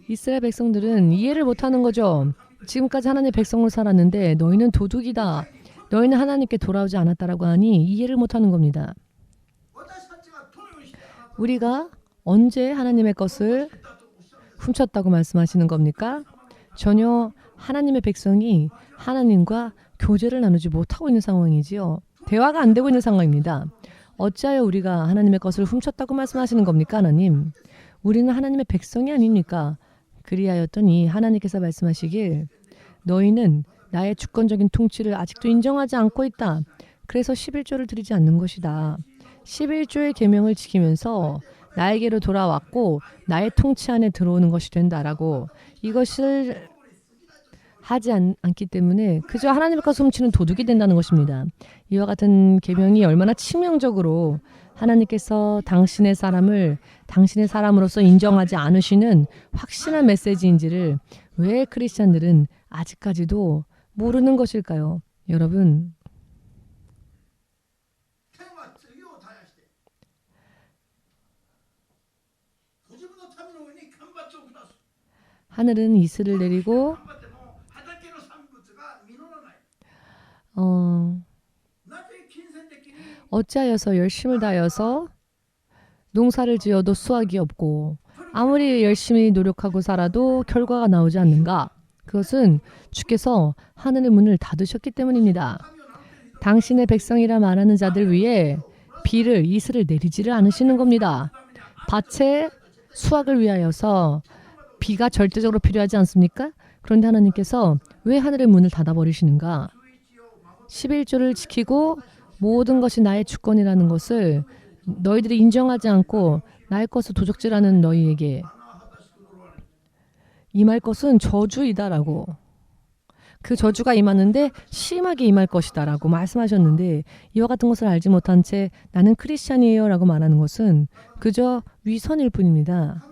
이스라엘 백성들은 이해를 못하는 거죠. 지금까지 하나님의 백성으로 살았는데 너희는 도둑이다, 너희는 하나님께 돌아오지 않았다라고 하니 이해를 못하는 겁니다. 우리가 언제 하나님의 것을 훔쳤다고 말씀하시는 겁니까? 전혀 하나님의 백성이 하나님과 교제를 나누지 못하고 있는 상황이지요. 대화가 안 되고 있는 상황입니다. 어찌하여 우리가 하나님의 것을 훔쳤다고 말씀하시는 겁니까, 하나님? 우리는 하나님의 백성이 아닙니까? 그리하였더니 하나님께서 말씀하시길, 너희는 나의 주권적인 통치를 아직도 인정하지 않고 있다. 그래서 11조를 드리지 않는 것이다. 11조의 계명을 지키면서 나에게로 돌아왔고 나의 통치 안에 들어오는 것이 된다라고, 이것을 하지 않기 때문에 그저 하나님의 것을 훔치는 도둑이 된다는 것입니다. 이와 같은 계명이 얼마나 치명적으로 하나님께서 당신의 사람을 당신의 사람으로서 인정하지 않으시는 확실한 메시지인지를 왜 크리스찬들은 아직까지도 모르는 것일까요? 여러분, 하늘은 이슬을 내리고 어찌하여서 열심을 다해서 농사를 지어도 수확이 없고 아무리 열심히 노력하고 살아도 결과가 나오지 않는가? 그것은 주께서 하늘의 문을 닫으셨기 때문입니다. 당신의 백성이라 말하는 자들 위에 비를, 이슬을 내리지를 않으시는 겁니다. 밭의 수확을 위하여서 비가 절대적으로 필요하지 않습니까? 그런데 하나님께서 왜 하늘의 문을 닫아버리시는가? 11조를 지키고 모든 것이 나의 주권이라는 것을 너희들이 인정하지 않고 나의 것을 도적질하는 너희에게 임할 것은 저주이다라고, 그 저주가 임하는데 심하게 임할 것이다라고 말씀하셨는데, 이와 같은 것을 알지 못한 채 나는 크리스찬이에요 라고 말하는 것은 그저 위선일 뿐입니다.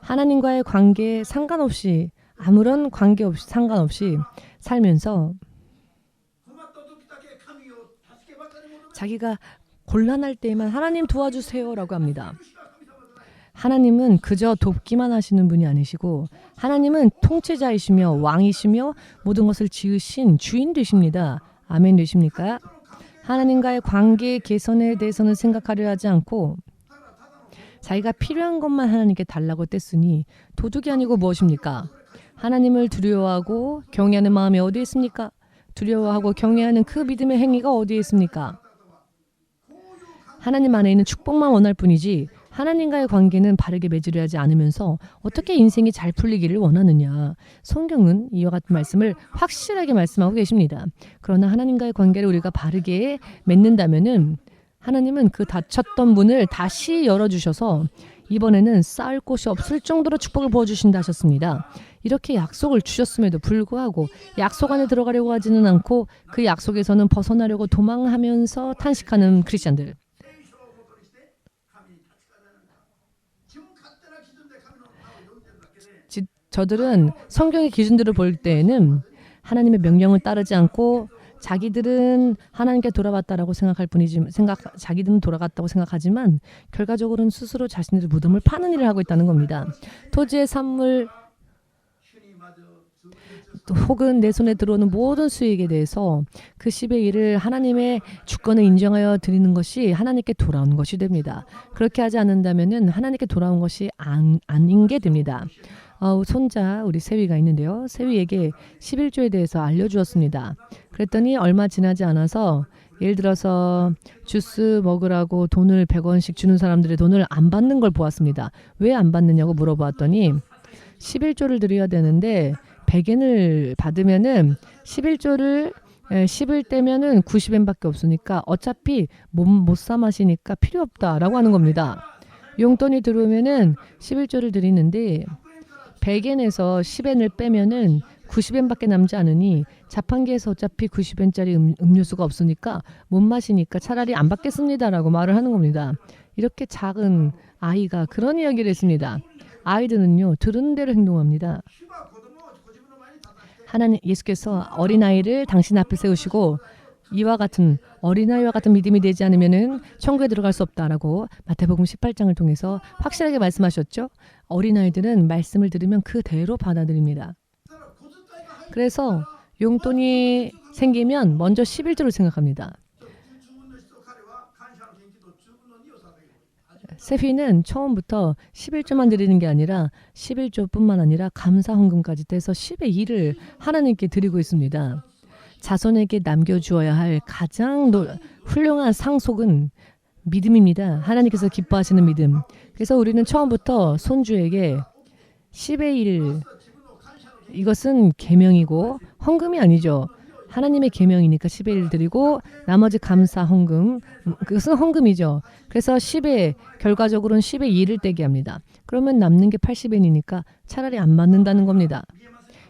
하나님과의 관계에 상관없이, 아무런 관계 없이 상관없이 살면서 자기가 곤란할 때에만 하나님 도와주세요 라고 합니다. 하나님은 그저 돕기만 하시는 분이 아니시고 하나님은 통치자이시며 왕이시며 모든 것을 지으신 주인 되십니다. 아멘 되십니까? 하나님과의 관계 개선에 대해서는 생각하려 하지 않고 자기가 필요한 것만 하나님께 달라고 뗐으니 도둑이 아니고 무엇입니까? 하나님을 두려워하고 경외하는 마음이 어디 있습니까? 두려워하고 경외하는 그 믿음의 행위가 어디에 있습니까? 하나님 안에 있는 축복만 원할 뿐이지 하나님과의 관계는 바르게 맺으려 하지 않으면서 어떻게 인생이 잘 풀리기를 원하느냐. 성경은 이와 같은 말씀을 확실하게 말씀하고 계십니다. 그러나 하나님과의 관계를 우리가 바르게 맺는다면은 하나님은 그 닫혔던 문을 다시 열어주셔서 이번에는 쌓을 곳이 없을 정도로 축복을 부어주신다 하셨습니다. 이렇게 약속을 주셨음에도 불구하고 약속 안에 들어가려고 하지는 않고 그 약속에서는 벗어나려고 도망하면서 탄식하는 크리스천들. 저들은 성경의 기준들을 볼 때에는 하나님의 명령을 따르지 않고 자기들은 하나님께 돌아왔다라고 생각할 뿐이지 자기들은 돌아갔다고 생각하지만 결과적으로는 스스로 자신들의 무덤을 파는 일을 하고 있다는 겁니다. 토지의 산물 혹은 내 손에 들어오는 모든 수익에 대해서 그 10의 1을 하나님의 주권을 인정하여 드리는 것이 하나님께 돌아오는 것이 됩니다. 그렇게 하지 않는다면 하나님께 돌아온 것이 아닌 게 됩니다. 손자 우리 세위가 있는데요. 세위에게 11조에 대해서 알려주었습니다. 그랬더니 얼마 지나지 않아서 예를 들어서 주스 먹으라고 돈을 100원씩 주는 사람들의 돈을 안 받는 걸 보았습니다. 왜 안 받느냐고 물어보았더니 11조를 드려야 되는데 100엔을 받으면은 11조를 10을 떼면은 90엔밖에 없으니까 어차피 못 사 마시니까 필요 없다라고 하는 겁니다. 용돈이 들어오면은 11조를 드리는데 100엔에서 10엔을 빼면은 90엔밖에 남지 않으니 자판기에서 어차피 90엔짜리 음료수가 없으니까 못 마시니까 차라리 안 받겠습니다라고 말을 하는 겁니다. 이렇게 작은 아이가 그런 이야기를 했습니다. 아이들은요 들은 대로 행동합니다. 하나님 예수께서 어린아이를 당신 앞에 세우시고 이와 같은 어린아이와 같은 믿음이 되지 않으면은 천국에 들어갈 수 없다라고 마태복음 18장을 통해서 확실하게 말씀하셨죠. 어린아이들은 말씀을 들으면 그대로 받아들입니다. 그래서 용돈이 생기면 먼저 11조를 생각합니다. 세피는 처음부터 11조만 드리는 게 아니라 11조뿐만 아니라 감사 헌금까지 떼서 10의 1을 하나님께 드리고 있습니다. 자손에게 남겨주어야 할 가장 훌륭한 상속은 믿음입니다. 하나님께서 기뻐하시는 믿음. 그래서 우리는 처음부터 손주에게 10의 1, 이것은 계명이고 헌금이 아니죠. 하나님의 계명이니까 10의 1 드리고 나머지 감사 헌금, 그것은 헌금이죠. 그래서 10의 결과적으로는 10의 2를 떼게 합니다. 그러면 남는 게 80엔이니까 차라리 안 받는다는 겁니다.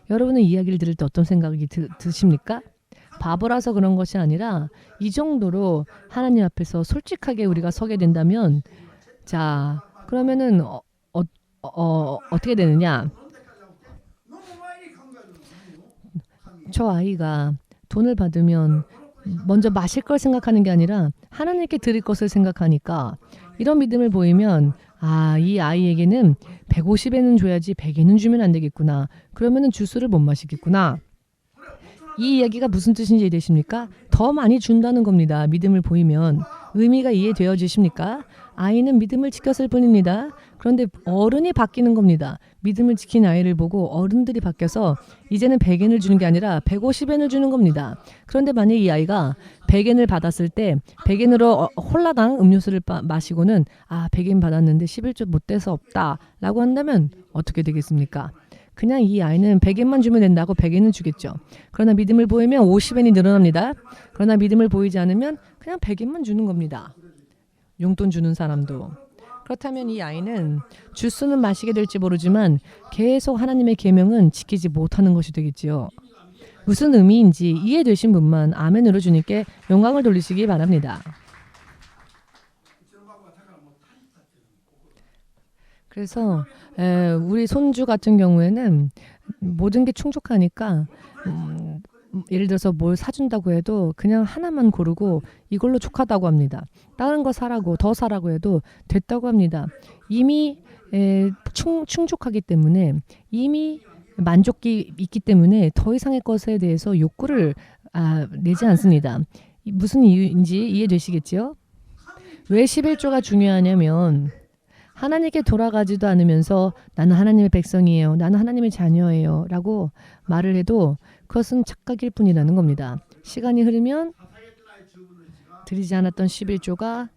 여러분은 이야기를 들을 때 어떤 생각이 드십니까? 바보라서 그런 것이 아니라 이 정도로 하나님 앞에서 솔직하게 우리가 서게 된다면 자 그러면은 어떻게 되느냐? 저 아이가 돈을 받으면 먼저 마실 걸 생각하는 게 아니라 하나님께 드릴 것을 생각하니까 이런 믿음을 보이면 이 아이에게는 150엔은 줘야지 100엔은 주면 안 되겠구나. 그러면은 주스를 못 마시겠구나. 이 이야기가 무슨 뜻인지 이해되십니까? 더 많이 준다는 겁니다. 믿음을 보이면. 의미가 이해되어지십니까? 아이는 믿음을 지켰을 뿐입니다. 그런데 어른이 바뀌는 겁니다. 믿음을 지킨 아이를 보고 어른들이 바뀌어서 이제는 100엔을 주는 게 아니라 150엔을 주는 겁니다. 그런데 만약 이 아이가 100엔을 받았을 때 100엔으로 홀라당 음료수를 마시고는 100엔 받았는데 11조 못 떼서 없다라고 한다면 어떻게 되겠습니까? 그냥 이 아이는 100엔만 주면 된다고 100엔은 주겠죠. 그러나 믿음을 보이면 50엔이 늘어납니다. 그러나 믿음을 보이지 않으면 그냥 100엔만 주는 겁니다. 용돈 주는 사람도. 그렇다면 이 아이는 주스는 마시게 될지 모르지만 계속 하나님의 계명은 지키지 못하는 것이 되겠지요. 무슨 의미인지 이해되신 분만 아멘으로 주님께 영광을 돌리시기 바랍니다. 그래서 우리 손주 같은 경우에는 모든 게 충족하니까 예를 들어서 뭘 사준다고 해도 그냥 하나만 고르고 이걸로 족하다고 합니다. 다른 거 사라고 더 사라고 해도 됐다고 합니다. 이미 충족하기 때문에 이미 만족이 있기 때문에 더 이상의 것에 대해서 욕구를 내지 않습니다. 무슨 이유인지 이해되시겠지요? 왜 11조가 중요하냐면 하나님께 돌아가지도 않으면서 나는 하나님의 백성이에요. 나는 하나님의 자녀예요. 라고 말을 해도 그것은 착각일 뿐이라는 겁니다. 시간이 흐르면 드리지 않았던 11조가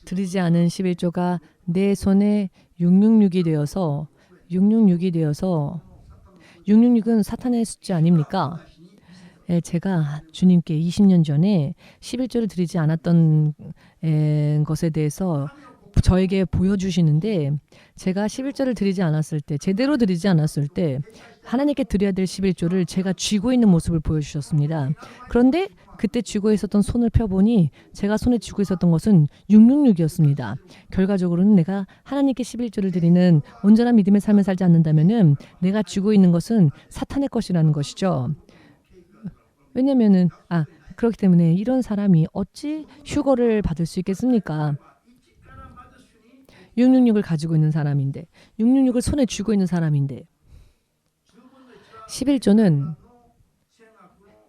드리지 않은 11조가 내 손에 666이 되어서 666은 사탄의 숫자 아닙니까? 예, 제가 주님께 20년 전에 11조를 드리지 않았던 것에 대해서 저에게 보여주시는데 제가 11조를 드리지 않았을 때 제대로 드리지 않았을 때 하나님께 드려야 될 11조를 제가 쥐고 있는 모습을 보여주셨습니다. 그런데 그때 쥐고 있었던 손을 펴보니 제가 손에 쥐고 있었던 것은 666이었습니다. 결과적으로는 내가 하나님께 11조를 드리는 온전한 믿음의 삶을 살지 않는다면 내가 쥐고 있는 것은 사탄의 것이라는 것이죠. 왜냐면은 그렇기 때문에 이런 사람이 어찌 휴거를 받을 수 있겠습니까? 666을 가지고 있는 사람인데 666을 손에 쥐고 있는 사람인데 11조는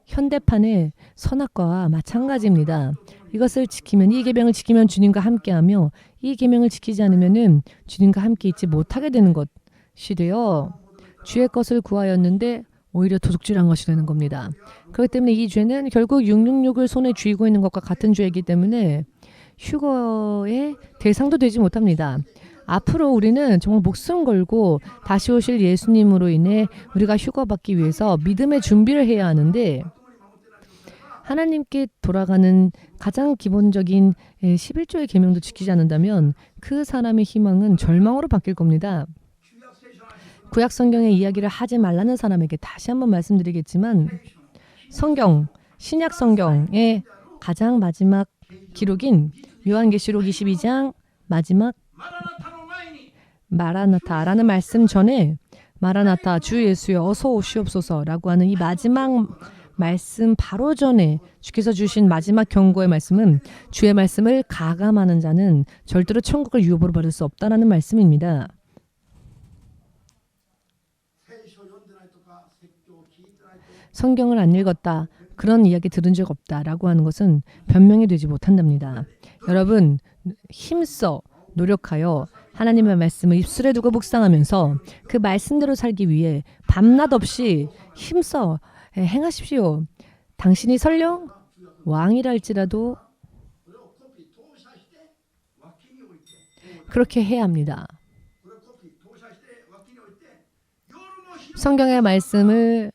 현대판의 선악과와 마찬가지입니다. 이것을 지키면 이 계명을 지키면 주님과 함께하며 이 계명을 지키지 않으면은 주님과 함께 있지 못하게 되는 것이 되어 주의 것을 구하였는데 오히려 도둑질한 것이 되는 겁니다. 그렇기 때문에 이 죄는 결국 666을 손에 쥐고 있는 것과 같은 죄이기 때문에 휴거의 대상도 되지 못합니다. 앞으로 우리는 정말 목숨 걸고 다시 오실 예수님으로 인해 우리가 휴거받기 위해서 믿음의 준비를 해야 하는데 하나님께 돌아가는 가장 기본적인 11조의 계명도 지키지 않는다면 그 사람의 희망은 절망으로 바뀔 겁니다. 구약 성경의 이야기를 하지 말라는 사람에게 다시 한번 말씀드리겠지만 신약 성경의 가장 마지막 기록인 요한계시록 22장 마지막 마라나타라는 말씀 전에 마라나타 주 예수여 어서 오시옵소서라고 하는 이 마지막 말씀 바로 전에 주께서 주신 마지막 경고의 말씀은 주의 말씀을 가감하는 자는 절대로 천국을 유업으로 받을 수 없다라는 말씀입니다. 성경을 안 읽었다. 그런 이야기 들은 적 없다라고 하는 것은 변명이 되지 못한답니다. 여러분 힘써 노력하여 하나님의 말씀을 입술에 두고 묵상하면서 그 말씀대로 살기 위해 밤낮 없이 힘써 행하십시오. 당신이 설령 왕이라 할지라도 그렇게 해야 합니다. 성경의 말씀을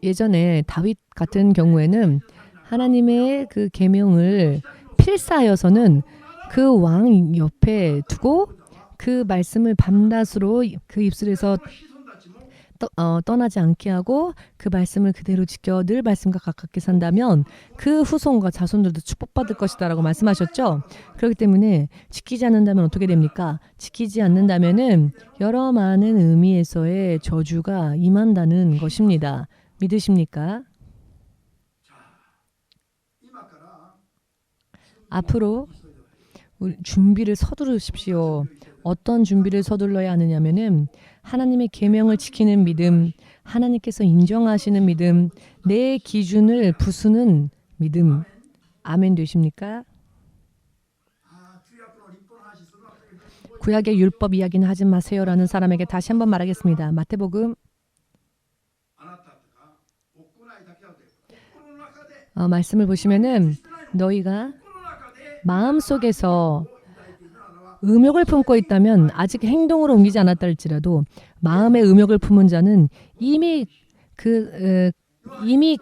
예전에 다윗 같은 경우에는 하나님의 그 계명을 필사하여서는 그 왕 옆에 두고 그 말씀을 밤낮으로 그 입술에서 떠나지 않게 하고 그 말씀을 그대로 지켜 늘 말씀과 가깝게 산다면 그 후손과 자손들도 축복받을 것이다 라고 말씀하셨죠. 그렇기 때문에 지키지 않는다면 어떻게 됩니까? 지키지 않는다면은 여러 많은 의미에서의 저주가 임한다는 것입니다. 믿으십니까? 앞으로 준비를 서두르십시오. 어떤 준비를 서둘러야 하느냐면은 하나님의 계명을 지키는 믿음, 하나님께서 인정하시는 믿음, 내 기준을 부수는 믿음. 아멘 되십니까? 구약의 율법 이야기는 하지 마세요라는 사람에게 다시 한번 말하겠습니다. 마태복음 말씀을 보시면은 너희가 마음속에서 음욕을 품고 있다면 아직 행동으로 옮기지 않았다 할지라도 마음의 음욕을 품은 자는 이미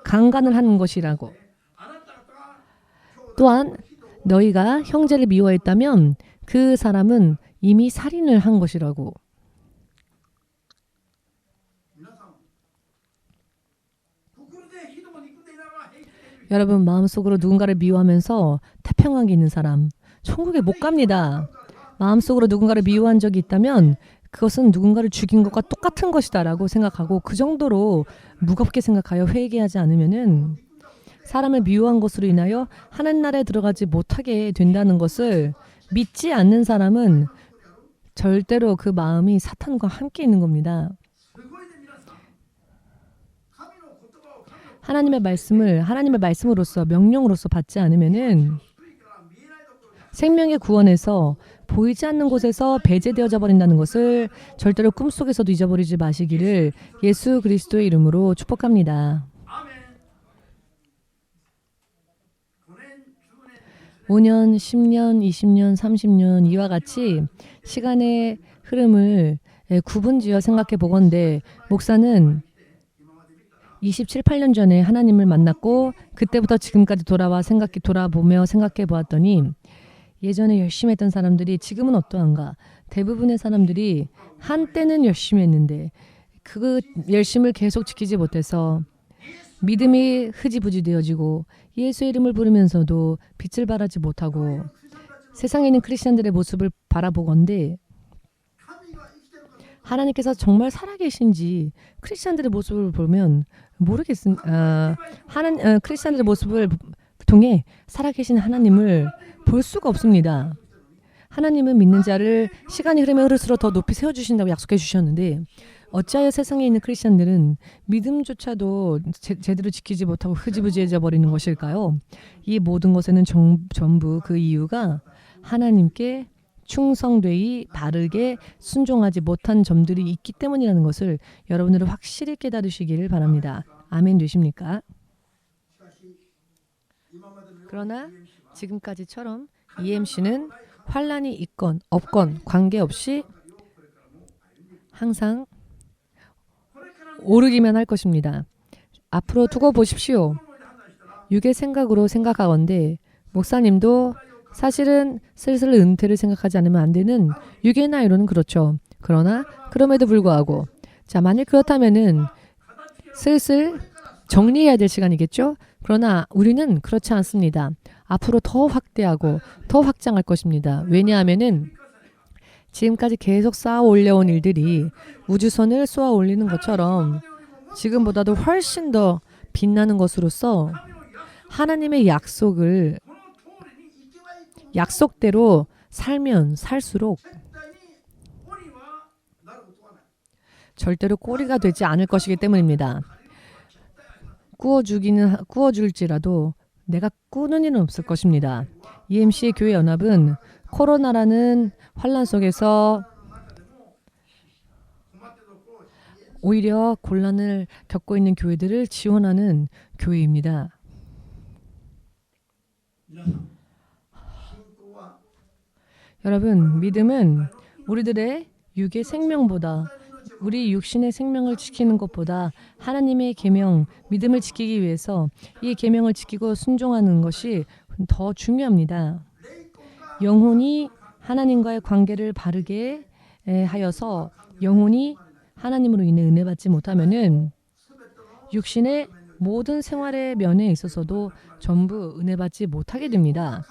강간을 하는 것이라고. 또한 너희가 형제를 미워했다면 그 사람은 이미 살인을 한 것이라고. 여러분 마음속으로 누군가를 미워하면서 태평하게 있는 사람 천국에 못 갑니다. 마음속으로 누군가를 미워한 적이 있다면 그것은 누군가를 죽인 것과 똑같은 것이다 라고 생각하고 그 정도로 무겁게 생각하여 회개하지 않으면은 사람을 미워한 것으로 인하여 하나님 나라에 들어가지 못하게 된다는 것을 믿지 않는 사람은 절대로 그 마음이 사탄과 함께 있는 겁니다. 하나님의 말씀으로서 명령으로서 받지 않으면은 생명의 구원에서 보이지 않는 곳에서 배제되어져 버린다는 것을 절대로 꿈속에서도 잊어버리지 마시기를 예수 그리스도의 이름으로 축복합니다. 5년, 10년, 20년, 30년 이와 같이 시간의 흐름을 구분지어 생각해 보건대 목사는 27, 8년 전에 하나님을 만났고 그때부터 지금까지 돌아보며 생각해 보았더니 예전에 열심히 했던 사람들이 지금은 어떠한가? 대부분의 사람들이 한때는 열심히 했는데 그 열심을 계속 지키지 못해서 믿음이 흐지부지 되어지고 예수의 이름을 부르면서도 빛을 발하지 못하고 세상에 있는 크리스천들의 모습을 바라보건대 하나님께서 정말 살아계신지 크리스천들의 모습을 보면 크리스천들의 모습을 통해 살아계신 하나님을 볼 수가 없습니다. 하나님은 믿는 자를 시간이 흐를수록 더 높이 세워주신다고 약속해 주셨는데 어찌하여 세상에 있는 크리스천들은 믿음조차도 제대로 지키지 못하고 흐지부지해져 버리는 것일까요? 이 모든 것에는 전부 그 이유가 하나님께 충성되이 바르게 순종하지 못한 점들이 있기 때문이라는 것을 여러분들은 확실히 깨달으시기를 바랍니다. 아멘 되십니까? 그러나 지금까지처럼 EMC는 환란이 있건 없건 관계없이 항상 오르기만 할 것입니다. 앞으로 두고 보십시오. 육의 생각으로 생각하건대 목사님도 사실은 슬슬 은퇴를 생각하지 않으면 안 되는 육의 나이로는 그렇죠. 그러나 그럼에도 불구하고 만일 그렇다면은 슬슬 정리해야 될 시간이겠죠? 그러나 우리는 그렇지 않습니다. 앞으로 더 확대하고 더 확장할 것입니다. 왜냐하면은 지금까지 계속 쌓아 올려온 일들이 우주선을 쏘아 올리는 것처럼 지금보다도 훨씬 더 빛나는 것으로서 하나님의 약속대로 살면 살수록 절대로 꼬리가 되지 않을 것이기 때문입니다. 꾸어줄지라도 내가 꾸는 일은 없을 것입니다. EMC의 교회 연합은 코로나라는 환란 속에서 오히려 곤란을 겪고 있는 교회들을 지원하는 교회입니다. 여러분, 믿음은 우리들의 육의 생명보다 우리 육신의 생명을 지키는 것보다 하나님의 계명, 믿음을 지키기 위해서 이 계명을 지키고 순종하는 것이 더 중요합니다. 영혼이 하나님과의 관계를 바르게 하여서 영혼이 하나님으로 인해 은혜 받지 못하면은 육신의 모든 생활의 면에 있어서도 전부 은혜 받지 못하게 됩니다.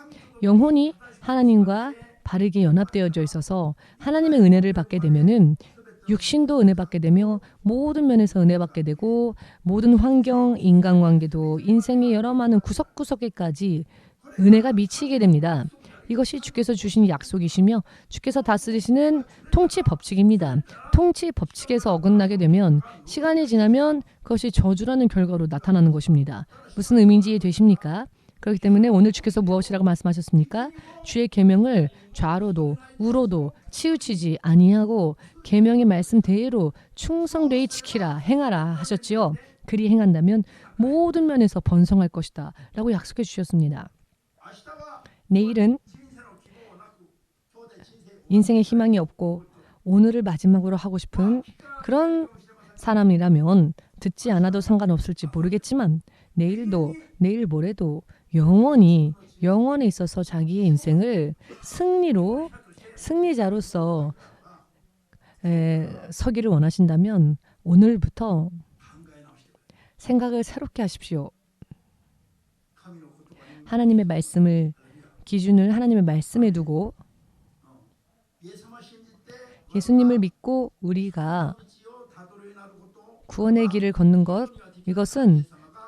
영혼이 하나님과 바르게 연합되어져 있어서 하나님의 은혜를 받게 되면은 육신도 은혜 받게 되며 모든 면에서 은혜 받게 되고 모든 환경, 인간관계도 인생의 여러 많은 구석구석에까지 은혜가 미치게 됩니다. 이것이 주께서 주신 약속이시며 주께서 다스리시는 통치 법칙입니다. 통치 법칙에서 어긋나게 되면 시간이 지나면 그것이 저주라는 결과로 나타나는 것입니다. 무슨 의미인지 이해되십니까? 그렇기 때문에 오늘 주께서 무엇이라고 말씀하셨습니까? 주의 계명을 좌로도 우로도 치우치지 아니하고 계명의 말씀대로 충성되이 지키라 행하라 하셨지요. 그리 행한다면 모든 면에서 번성할 것이다 라고 약속해 주셨습니다. 내일은 인생에 희망이 없고 오늘을 마지막으로 하고 싶은 그런 사람이라면 듣지 않아도 상관없을지 모르겠지만 내일도 내일 모레도 영원에 있어서 자기의 인생을 승리자로서 서기를 원하신다면 오늘부터 생각을 새롭게 하십시오. 하나님의 말씀을 기준을 하나님의 말씀에 두고 예수님을 믿고 우리가 구원의 길을 걷는 것, 이것은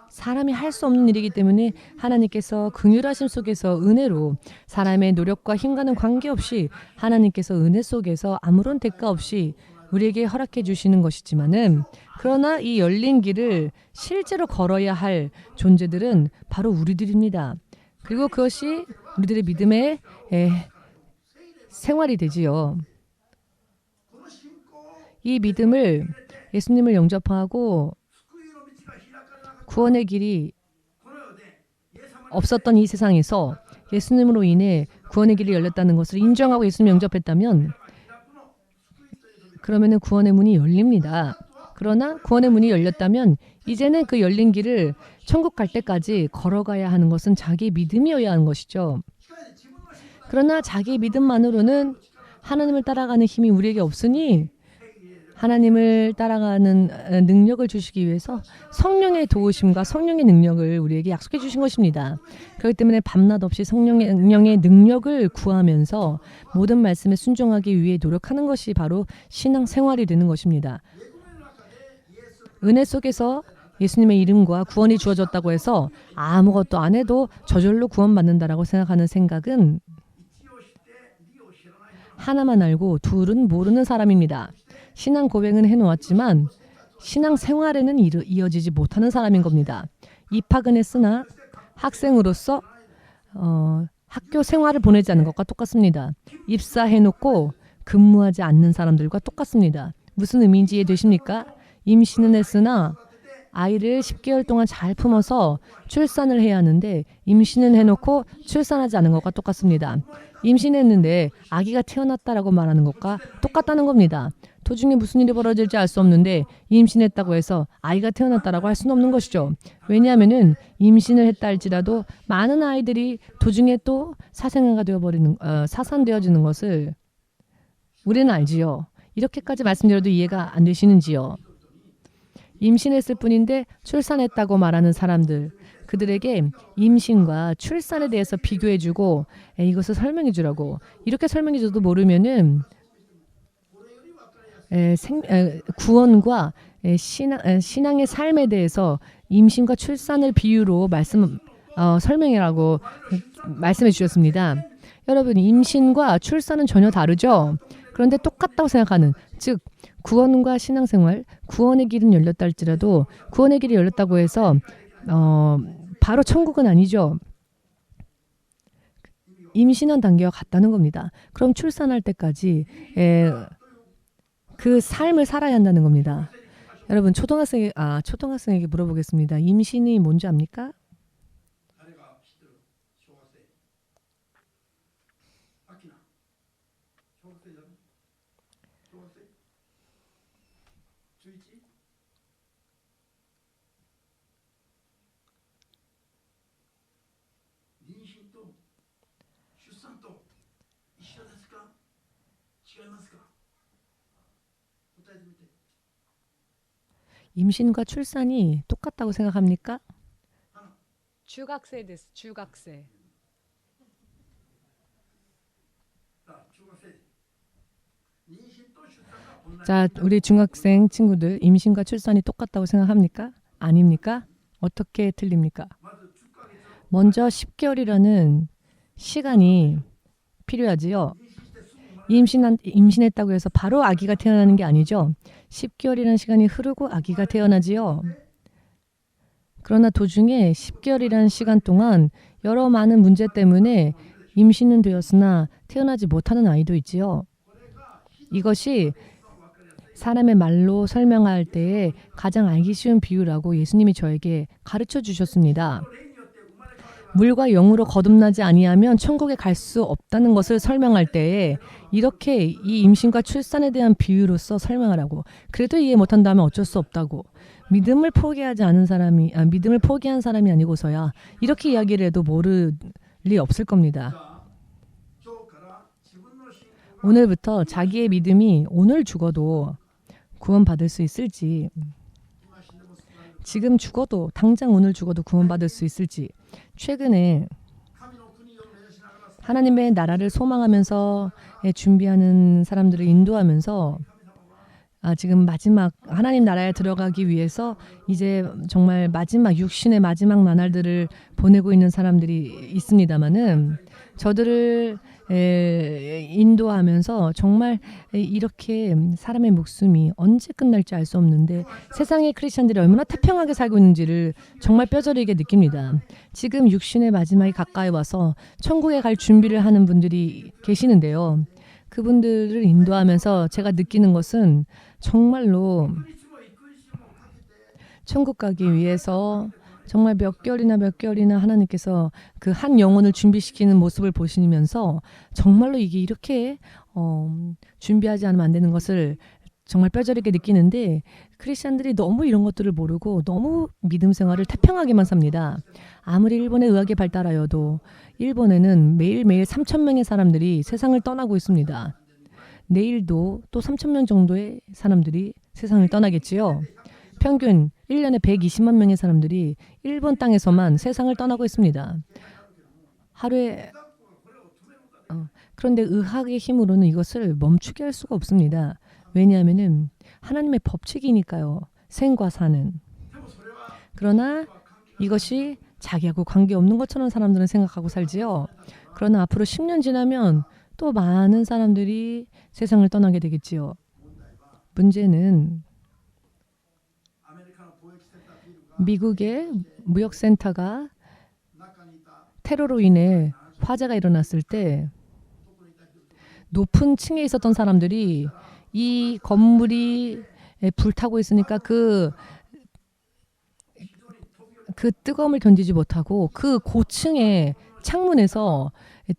사람이 할 수 없는 일이기 때문에 하나님께서 긍휼하심 속에서 은혜로 사람의 노력과 힘과는 관계없이 하나님께서 은혜 속에서 아무런 대가 없이 우리에게 허락해 주시는 것이지만은 그러나 이 열린 길을 실제로 걸어야 할 존재들은 바로 우리들입니다. 그리고 그것이 우리들의 믿음의 생활이 되지요. 이 믿음을 예수님을 영접하고 구원의 길이 없었던 이 세상에서 예수님으로 인해 구원의 길이 열렸다는 것을 인정하고 예수님을 영접했다면 그러면은 구원의 문이 열립니다. 그러나 구원의 문이 열렸다면 이제는 그 열린 길을 천국 갈 때까지 걸어가야 하는 것은 자기의 믿음이어야 하는 것이죠. 그러나 자기의 믿음만으로는 하나님을 따라가는 힘이 우리에게 없으니 하나님을 따라가는 능력을 주시기 위해서 성령의 도우심과 성령의 능력을 우리에게 약속해 주신 것입니다. 그렇기 때문에 밤낮 없이 성령의 능력을 구하면서 모든 말씀에 순종하기 위해 노력하는 것이 바로 신앙생활이 되는 것입니다. 은혜 속에서 예수님의 이름과 구원이 주어졌다고 해서 아무것도 안 해도 저절로 구원받는다라고 생각하는 생각은 하나만 알고 둘은 모르는 사람입니다. 신앙 고백은 해놓았지만 신앙 생활에는 이어지지 못하는 사람인 겁니다. 입학은 했으나 학생으로서 학교 생활을 보내지 않는 것과 똑같습니다. 입사해놓고 근무하지 않는 사람들과 똑같습니다. 무슨 의미인지 이해되십니까? 임신은 했으나 아이를 10개월 동안 잘 품어서 출산을 해야 하는데 임신은 해놓고 출산하지 않은 것과 똑같습니다. 임신했는데 아기가 태어났다라고 말하는 것과 똑같다는 겁니다. 도중에 무슨 일이 벌어질지 알 수 없는데 임신했다고 해서 아이가 태어났다라고 할 수는 없는 것이죠. 왜냐하면은 임신을 했다 할지라도 많은 아이들이 도중에 또 사산되어지는 것을 우리는 알지요. 이렇게까지 말씀드려도 이해가 안 되시는지요. 임신했을 뿐인데 출산했다고 말하는 사람들, 그들에게 임신과 출산에 대해서 비교해주고 이것을 설명해주라고 이렇게 설명해줘도 모르면은 구원과 신앙의 삶에 대해서 임신과 출산을 비유로 설명이라고 말씀해 주셨습니다. 여러분, 임신과 출산은 전혀 다르죠. 그런데 똑같다고 생각하는, 즉 구원과 신앙생활, 구원의 길은 열렸다 할지라도 구원의 길이 열렸다고 해서 바로 천국은 아니죠. 임신한 단계와 같다는 겁니다. 그럼 출산할 때까지 그 삶을 살아야 한다는 겁니다. 여러분, 초등학생에게 물어보겠습니다. 임신이 뭔지 압니까? 임신과 출산이 똑같다고 생각합니까? 중학생です. 중학생. 자, 우리 중학생 친구들, 임신과 출산이 똑같다고 생각합니까? 아닙니까? 어떻게 틀립니까? 먼저 10개월이라는 시간이 필요하지요. 임신했다고 해서 바로 아기가 태어나는 게 아니죠. 10개월이라는 시간이 흐르고 아기가 태어나지요. 그러나 도중에 10개월이라는 시간 동안 여러 많은 문제 때문에 임신은 되었으나 태어나지 못하는 아이도 있지요. 이것이 사람의 말로 설명할 때에 가장 알기 쉬운 비유라고 예수님이 저에게 가르쳐 주셨습니다. 물과 영으로 거듭나지 아니하면 천국에 갈 수 없다는 것을 설명할 때에 이렇게 이 임신과 출산에 대한 비유로서 설명하라고. 그래도 이해 못한다면 어쩔 수 없다고. 믿음을 포기한 사람이 아니고서야 이렇게 이야기를 해도 모를 리 없을 겁니다. 오늘부터 자기의 믿음이 오늘 죽어도 구원받을 수 있을지, 지금 죽어도 당장 오늘 죽어도 구원받을 수 있을지, 최근에 하나님의 나라를 소망하면서 준비하는 사람들을 인도하면서 지금 마지막 하나님 나라에 들어가기 위해서 이제 정말 마지막 육신의 마지막 나날들을 보내고 있는 사람들이 있습니다만은 저들을 인도하면서 정말 이렇게 사람의 목숨이 언제 끝날지 알 수 없는데 세상의 크리스천들이 얼마나 태평하게 살고 있는지를 정말 뼈저리게 느낍니다. 지금 육신의 마지막이 가까이 와서 천국에 갈 준비를 하는 분들이 계시는데요. 그분들을 인도하면서 제가 느끼는 것은 정말로 천국 가기 위해서 정말 몇 개월이나 하나님께서 그 한 영혼을 준비시키는 모습을 보시면서 정말로 이게 이렇게 준비하지 않으면 안 되는 것을 정말 뼈저리게 느끼는데 크리스천들이 너무 이런 것들을 모르고 너무 믿음 생활을 태평하게만 삽니다. 아무리 일본의 의학이 발달하여도 일본에는 매일매일 3,000명의 사람들이 세상을 떠나고 있습니다. 내일도 또 3,000명 정도의 사람들이 세상을 떠나겠지요. 평균 1년에 120만 명의 사람들이 일본 땅에서만 세상을 떠나고 있습니다. 하루에 그런데 의학의 힘으로는 이것을 멈추게 할 수가 없습니다. 왜냐하면 하나님의 법칙이니까요. 생과 사는. 그러나 이것이 자기하고 관계없는 것처럼 사람들은 생각하고 살지요. 그러나 앞으로 10년 지나면 또 많은 사람들이 세상을 떠나게 되겠지요. 문제는 미국의 무역센터가 테러로 인해 화재가 일어났을 때 높은 층에 있었던 사람들이 이 건물이 불타고 있으니까 그 뜨거움을 견디지 못하고 그 고층의 창문에서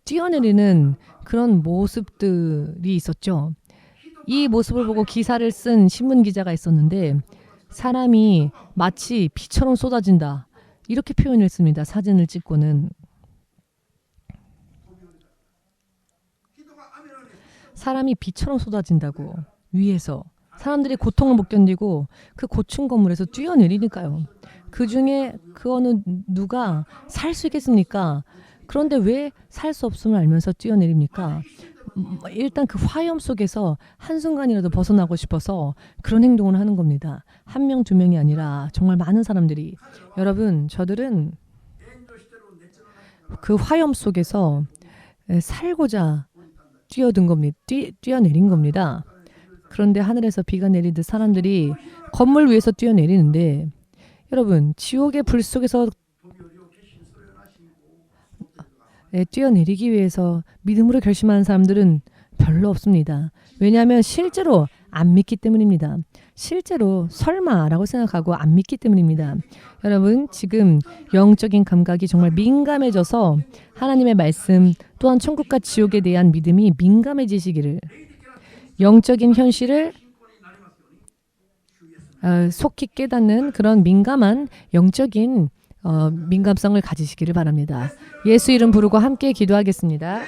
뛰어내리는 그런 모습들이 있었죠. 이 모습을 보고 기사를 쓴 신문 기자가 있었는데 사람이 마치 비처럼 쏟아진다. 이렇게 표현을 했습니다. 사진을 찍고는. 사람이 비처럼 쏟아진다고 위에서. 사람들이 고통을 못 견디고 그 고층 건물에서 뛰어내리니까요. 그중에 그 어느 누가 살 수 있겠습니까? 그런데 왜 살 수 없음을 알면서 뛰어내립니까? 일단 그 화염 속에서 한순간이라도 벗어나고 싶어서 그런 행동을 하는 겁니다. 한 명, 두 명이 아니라 정말 많은 사람들이. 여러분, 저들은 그 화염 속에서 살고자 뛰어든 겁니다. 뛰어내린 겁니다. 그런데 하늘에서 비가 내리듯 사람들이 건물 위에서 뛰어내리는데 여러분, 지옥의 불 속에서 뛰어내리기 위해서 믿음으로 결심하는 사람들은 별로 없습니다. 왜냐하면 실제로 안 믿기 때문입니다. 실제로 설마라고 생각하고 안 믿기 때문입니다. 여러분, 지금 영적인 감각이 정말 민감해져서 하나님의 말씀 또한 천국과 지옥에 대한 믿음이 민감해지시기를, 영적인 현실을 속히 깨닫는 그런 민감한 영적인 민감성을 가지시기를 바랍니다. 예수 이름 부르고 함께 기도하겠습니다.